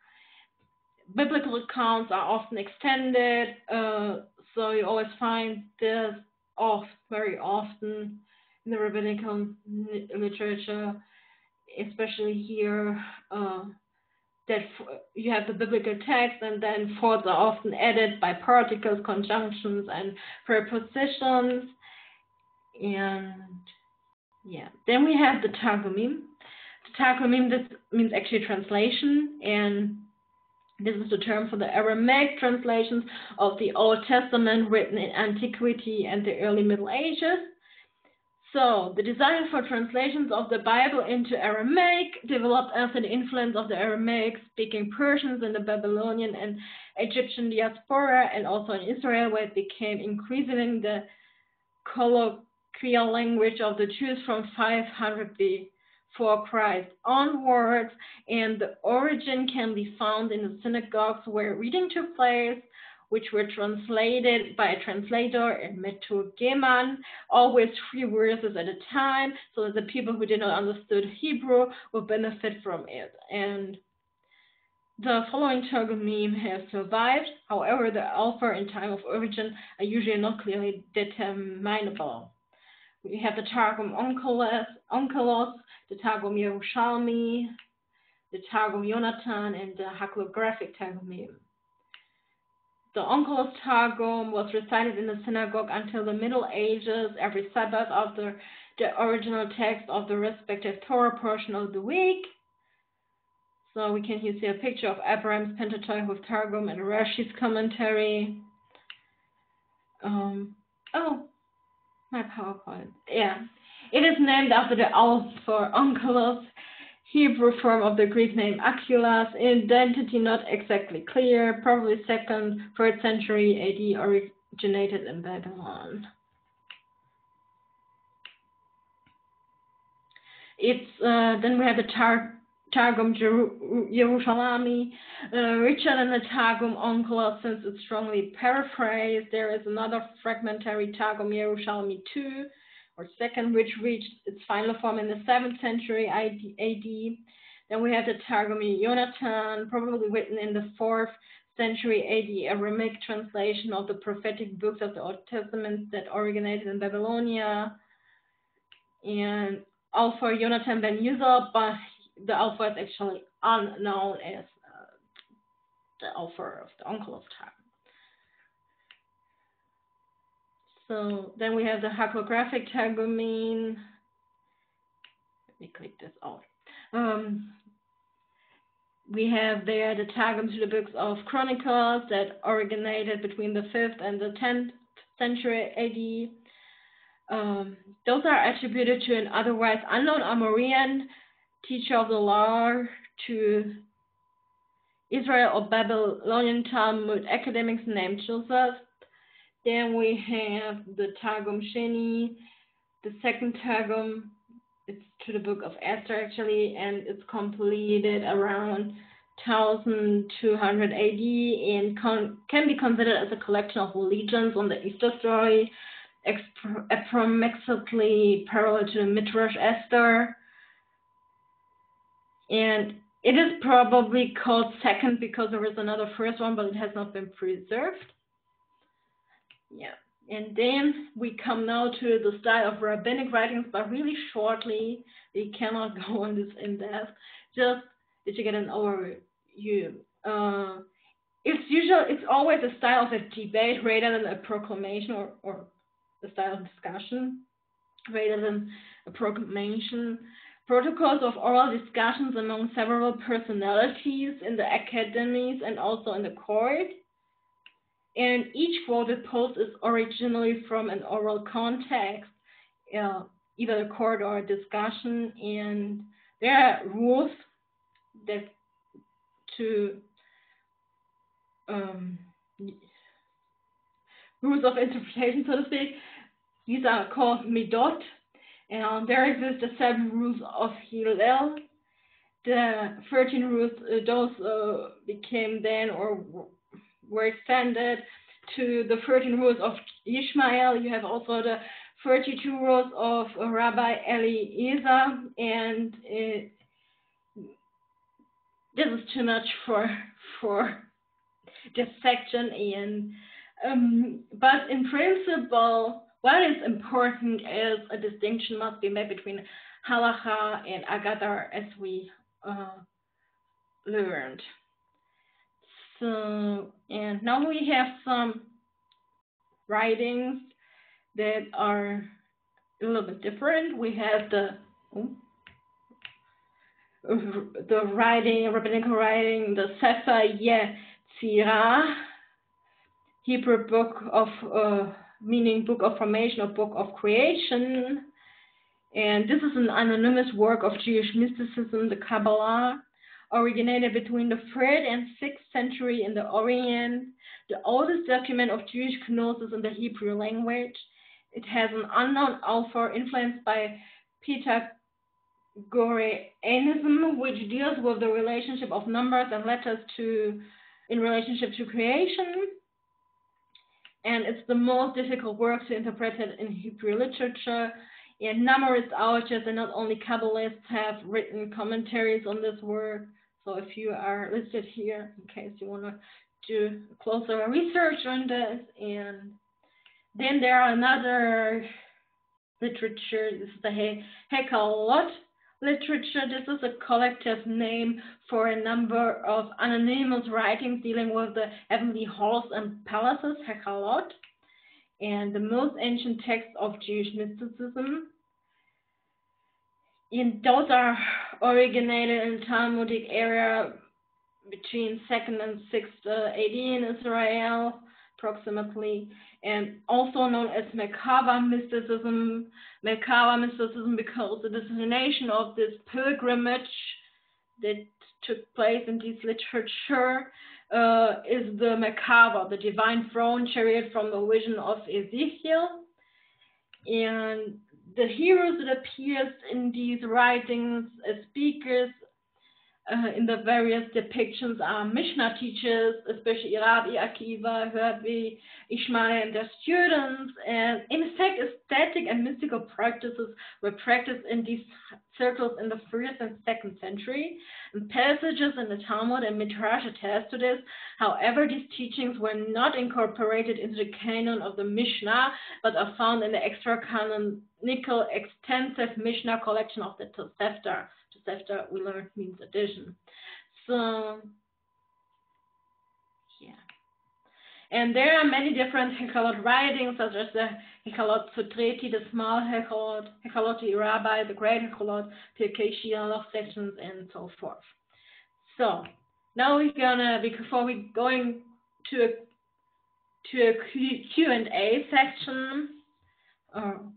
Biblical accounts are often extended, so you always find this very often in the rabbinical literature, especially here, that you have the biblical text, and then thoughts are often added by particles, conjunctions, and prepositions. And yeah, then we have the Targumim. The Targumim, this means actually translation, and this is the term for the Aramaic translations of the Old Testament written in antiquity and the early Middle Ages. So, the desire for translations of the Bible into Aramaic developed after the influence of the Aramaic-speaking Persians in the Babylonian and Egyptian diaspora, and also in Israel, where it became increasingly the colloquial language of the Jews from 500 before Christ onwards, and the origin can be found in the synagogues where reading took place, which were translated by a translator and Meturgeman, always 3 verses at a time, so that the people who did not understand Hebrew will benefit from it. And the following Targumim have survived. However, the author and time of origin are usually not clearly determinable. We have the Targum Onkelos, the Targum Yerushalmi, the Targum Yonatan, and the hagiographic Targumim. The Onkelos Targum was recited in the synagogue until the Middle Ages every Sabbath after the original text of the respective Torah portion of the week. So we can here see a picture of Abraham's Pentateuch with Targum and Rashi's commentary. My PowerPoint. Yeah. It is named after the author Onkelos, Hebrew form of the Greek name Aquilas, identity not exactly clear, probably 2nd, 3rd century AD, originated in Babylon. Then we have the Targum Yerushalmi, richer than the Targum Onkelos since it's strongly paraphrased. There is another fragmentary Targum Yerushalmi II, or 2nd, which reached its final form in the 7th century AD. Then we have the Targum Yonatan, probably written in the 4th century AD, a Aramaic translation of the prophetic books of the Old Testament that originated in Babylonia. And author Yonatan ben Yuzal, but the author is actually unknown as the author of the Onkelos Targum. So then we have the hagiographic Targumim. Let me click this out. We have there the Targums to the books of Chronicles that originated between the 5th and the 10th century AD. Those are attributed to an otherwise unknown Amorian teacher of the law, to Israel or Babylonian Talmud academics named Joseph. Then we have the Targum Sheni, the 2nd Targum. It's to the book of Esther actually, and it's completed around 1200 AD and can be considered as a collection of legends on the Easter story, approximately parallel to the Midrash Esther. And it is probably called 2nd because there is another 1st one, but it has not been preserved. Yeah, and then we come now to the style of rabbinic writings, but really shortly. We cannot go on this in depth. Just did you get an overview? It's always a style of a debate rather than a proclamation, or a style of discussion rather than a proclamation. Protocols of oral discussions among several personalities in the academies and also in the court. And each quoted post is originally from an oral context, either a court or a discussion, and there are rules that rules of interpretation, so to speak. These are called midot, and there exist the 7 rules of Hillel. The 13 rules, those became then or were extended to the 13 rules of Ishmael. You have also the 32 rules of Rabbi Eliezer, and this is too much for this section. And but in principle, what is important is a distinction must be made between halacha and agadar, as we learned. So, and now we have some writings that are a little bit different. We have the writing, rabbinical writing, the Sefer Yetzirah, Hebrew book of meaning book of formation or book of creation. And this is an anonymous work of Jewish mysticism, the Kabbalah, originated between the 3rd and 6th century in the Orient, the oldest document of Jewish gnosis in the Hebrew language. It has an unknown author influenced by Pythagoreanism, which deals with the relationship of numbers and letters in relationship to creation. and it's the most difficult work to interpret it in Hebrew literature. And numerous authors, and not only Kabbalists, have written commentaries on this work. So if you are listed here, in case you want to do closer research on this. And then there are another literature. This is the Hekalot literature. This is a collective name for a number of anonymous writings dealing with the heavenly halls and palaces, Hekalot, and the most ancient texts of Jewish mysticism. And those are originated in the Talmudic area between 2nd and 6th AD in Israel, approximately, and also known as Merkava mysticism. Merkava mysticism because the destination of this pilgrimage that took place in this literature is the Merkava, the divine throne chariot from the vision of Ezekiel. And the heroes that appears in these writings as speakers in the various depictions are Mishnah teachers, especially Rabbi Akiva, Rabbi Ishmael, and their students. And in fact, aesthetic and mystical practices were practiced in these circles in the 1st and 2nd century. And passages in the Talmud and Midrash attest to this. However, these teachings were not incorporated into the canon of the Mishnah, but are found in the extra-canonical extensive Mishnah collection of the Tosefta. Tosefta, we learned, means addition. So, yeah. And there are many different Hekalot writings, such as the Hekalot Sutreti, the small Hekalot, Hekalot Rabbi, the great Hekalot, Pirkei Shiloh sections, and so forth. So, now we're gonna, before we're going to a Q&A section,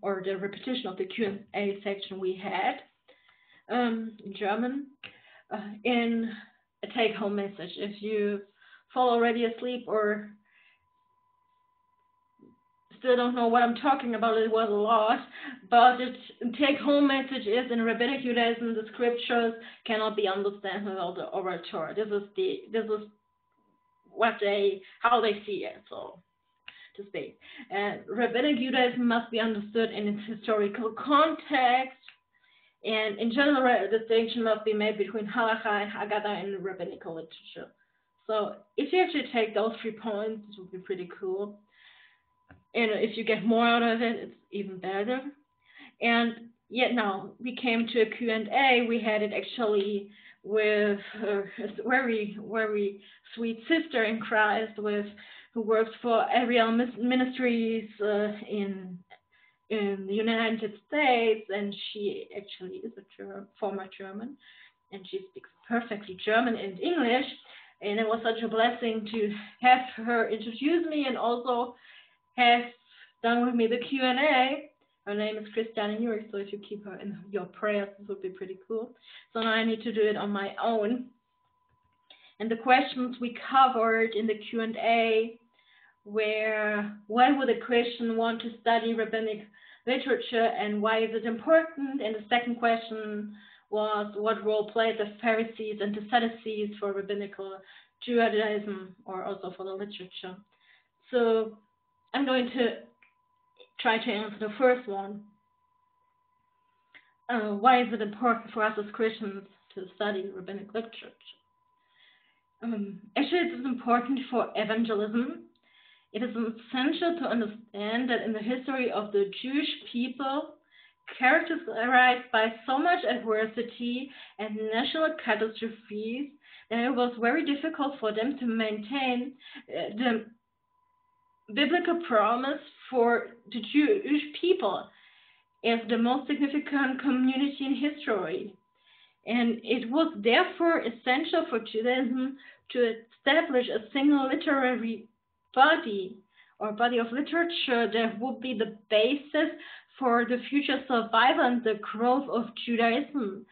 or the repetition of the Q&A section we had in German, in a take-home message. If you fall already asleep or still don't know what I'm talking about, it was a lot, but the take-home message is, in Rabbinic Judaism, the scriptures cannot be understood without the orator. This is what how they see it, so to speak. And Rabbinic Judaism must be understood in its historical context, and in general, a distinction must be made between Halakha and Haggadah in rabbinical literature. So if you actually take those 3 points, it would be pretty cool. And if you get more out of it, it's even better. And yet now we came to a Q&A. We had it actually with a very, very sweet sister in Christ who works for Ariel Ministries in the United States, and she actually is a former German, and she speaks perfectly German and English. And it was such a blessing to have her introduce me and also have done with me the Q&A. Her name is Christiane Jurek, so if you keep her in your prayers, this would be pretty cool. So now I need to do it on my own. And the questions we covered in the Q&A were, why would a Christian want to study rabbinic literature and why is it important? And the second question was, what role played the Pharisees and the Sadducees for rabbinical Judaism, or also for the literature? So I'm going to try to answer the first one. Why is it important for us as Christians to study rabbinic literature? Actually, it is important for evangelism. It is essential to understand that in the history of the Jewish people, characterized by so much adversity and national catastrophes, that it was very difficult for them to maintain the biblical promise for the Jewish people as the most significant community in history. And it was therefore essential for Judaism to establish a single literary body or body of literature that would be the basis for the future survival and the growth of Judaism.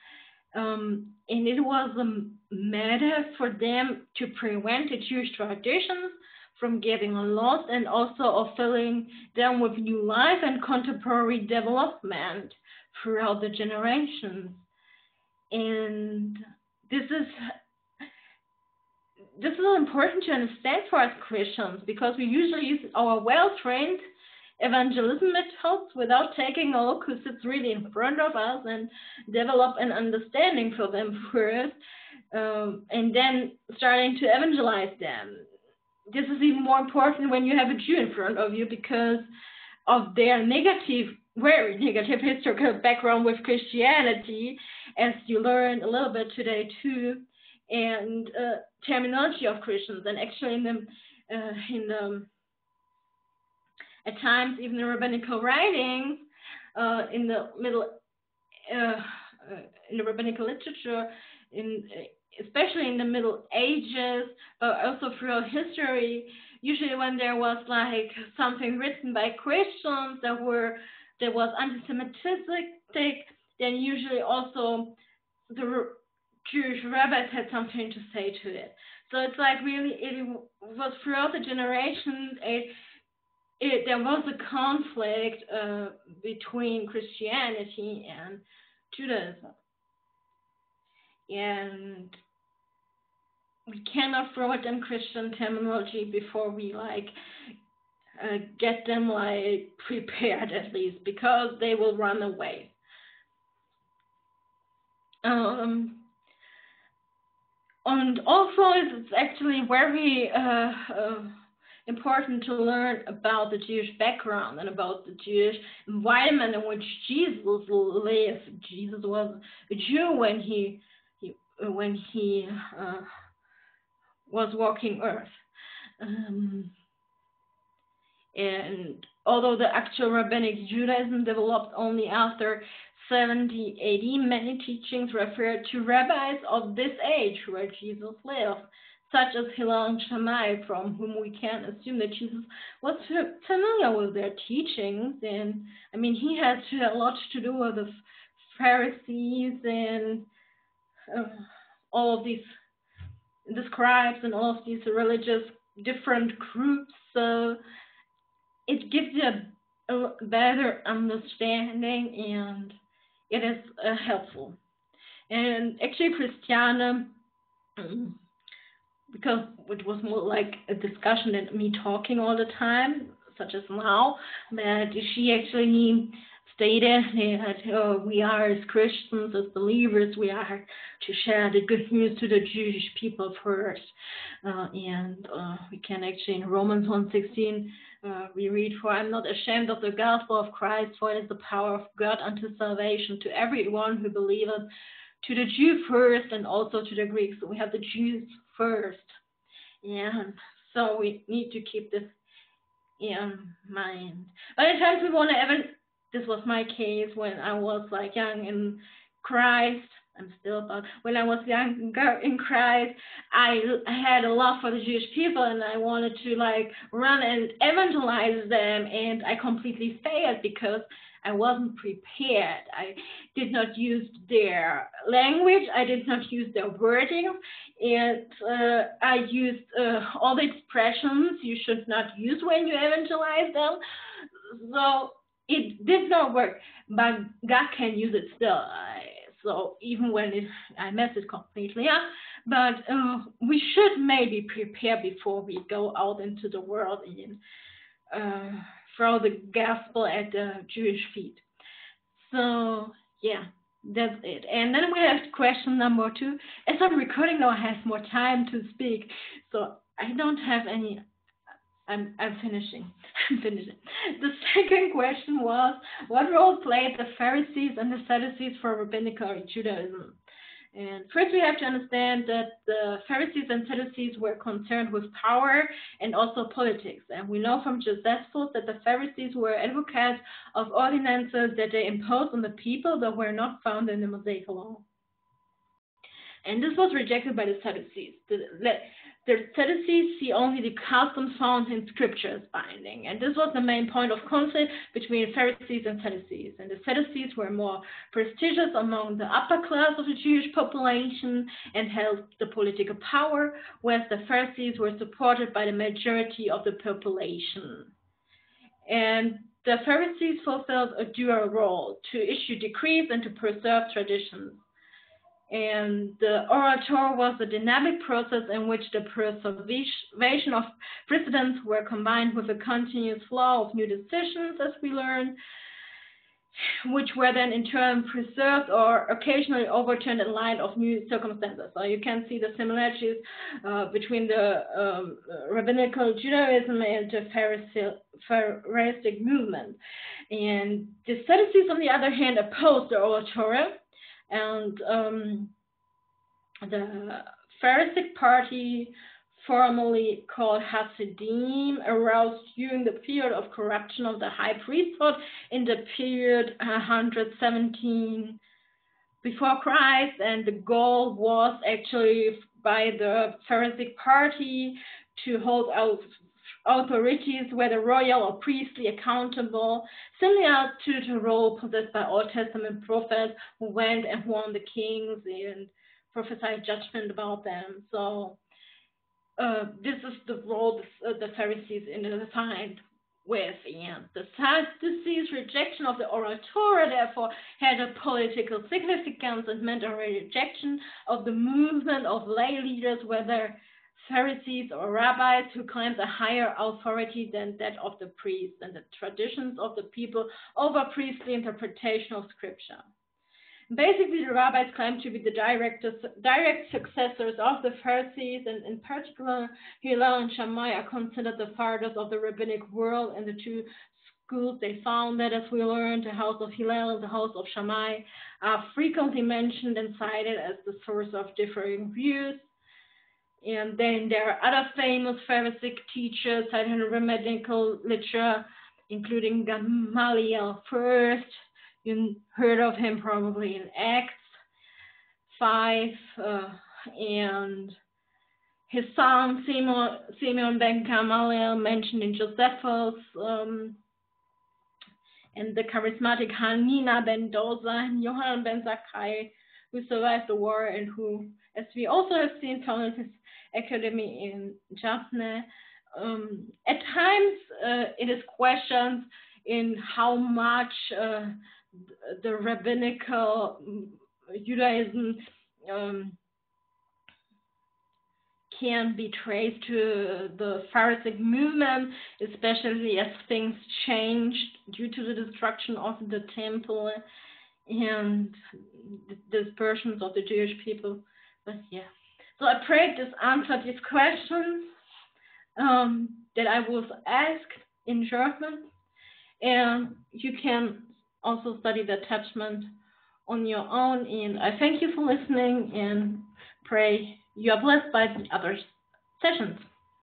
And it was a matter for them to prevent the Jewish traditions from getting lost and also of filling them with new life and contemporary development throughout the generations. And this this is important to understand for us Christians, because we usually use our well-trained evangelism methods without taking a look who sits really in front of us and develop an understanding for them first, and then starting to evangelize them. This is even more important when you have a Jew in front of you, because of their very negative historical background with Christianity, as you learned a little bit today too, and terminology of Christians, and actually in the at times even the rabbinical writings, in the rabbinical literature, especially in the Middle Ages, but also throughout history. Usually, when there was like something written by Christians that was anti-Semitic, then usually also the Jewish rabbis had something to say to it. So it's like really, it was throughout the generations, there was a conflict between Christianity and Judaism. And we cannot throw at them Christian terminology before we get them prepared, at least, because they will run away. And also, it's actually very important to learn about the Jewish background and about the Jewish environment in which Jesus lived. Jesus was a Jew when he was walking earth. And although the actual Rabbinic Judaism developed only after 70 AD, many teachings refer to rabbis of this age where Jesus lived, such as Hillel and Shammai, from whom we can assume that Jesus was familiar with their teachings. And I mean, he had a lot to do with the Pharisees and all of these, the scribes and all of these religious different groups. So it gives you a better understanding, and it is helpful. And actually, Christiane, because it was more like a discussion than me talking all the time, such as now, that she actually stated that we are, as Christians, as believers, we are to share the good news to the Jewish people first. And we can actually, in Romans 1:16, we read, "For I am not ashamed of the gospel of Christ, for it is the power of God unto salvation to everyone who believeth, to the Jew first and also to the Greek." So we have the Jews first. And so we need to keep this in mind. But at times we want to this was my case when I was young in Christ. I'm still, but when I was younger in Christ, I had a love for the Jewish people, and I wanted to run and evangelize them, and I completely failed because I wasn't prepared. I did not use their language. I did not use their wording, and I used all the expressions you should not use when you evangelize them. So it did not work, but God can use it still. So even when I mess it completely up, but we should maybe prepare before we go out into the world and throw the gospel at the Jewish feet. So yeah, that's it. And then we have question number 2. As I'm recording now, I have more time to speak, so I don't have any. I'm finishing. I'm finishing. The second question was, what role played the Pharisees and the Sadducees for rabbinical Judaism? And first we have to understand that the Pharisees and Sadducees were concerned with power and also politics. And we know from Josephus that the Pharisees were advocates of ordinances that they imposed on the people that were not found in the Mosaic law. And this was rejected by the Sadducees. The Sadducees see only the customs found in Scripture as binding. And this was the main point of conflict between Pharisees and Sadducees. And the Sadducees were more prestigious among the upper class of the Jewish population and held the political power, whereas the Pharisees were supported by the majority of the population. And the Pharisees fulfilled a dual role, to issue decrees and to preserve traditions. And the oral Torah was a dynamic process in which the preservation of precedents were combined with a continuous flow of new decisions, as we learned, which were then in turn preserved or occasionally overturned in light of new circumstances. So you can see the similarities between the Rabbinical Judaism and the Pharisaic movement. And the Sadducees, on the other hand, opposed the oral Torah, and the Pharisaic party, formerly called Hasidim, arose during the period of corruption of the high priesthood in the period 117 before Christ, and the goal was actually by the Pharisaic party to hold out authorities, whether royal or priestly, accountable, similar to the role possessed by Old Testament prophets who went and warned the kings and prophesied judgment about them. So this is the role the Pharisees identified with, and the Sadducees' rejection of the oral Torah therefore had a political significance and meant a rejection of the movement of lay leaders, whether Pharisees or rabbis, who claimed a higher authority than that of the priests and the traditions of the people over priestly interpretation of Scripture. Basically, the rabbis claimed to be the direct successors of the Pharisees, and in particular, Hillel and Shammai are considered the fathers of the rabbinic world, and the two schools they founded, as we learned, the house of Hillel and the house of Shammai, are frequently mentioned and cited as the source of differing views. And then there are other famous Pharisaic teachers cited in rabbinical literature, including Gamaliel first. You heard of him probably in Acts 5, and his son Simeon ben Gamaliel mentioned in Josephus, and the charismatic Hanina ben Doza and Johanan ben Zakkai, who survived the war and who, as we also have seen, founded his academy in Jaffna. At times, it is questioned in how much the rabbinical Judaism can be traced to the Pharisaic movement, especially as things changed due to the destruction of the temple and the dispersions of the Jewish people. But yeah, so I pray this answered these questions that I was asked in German, and you can also study the attachment on your own. And I thank you for listening and pray you are blessed by the other sessions.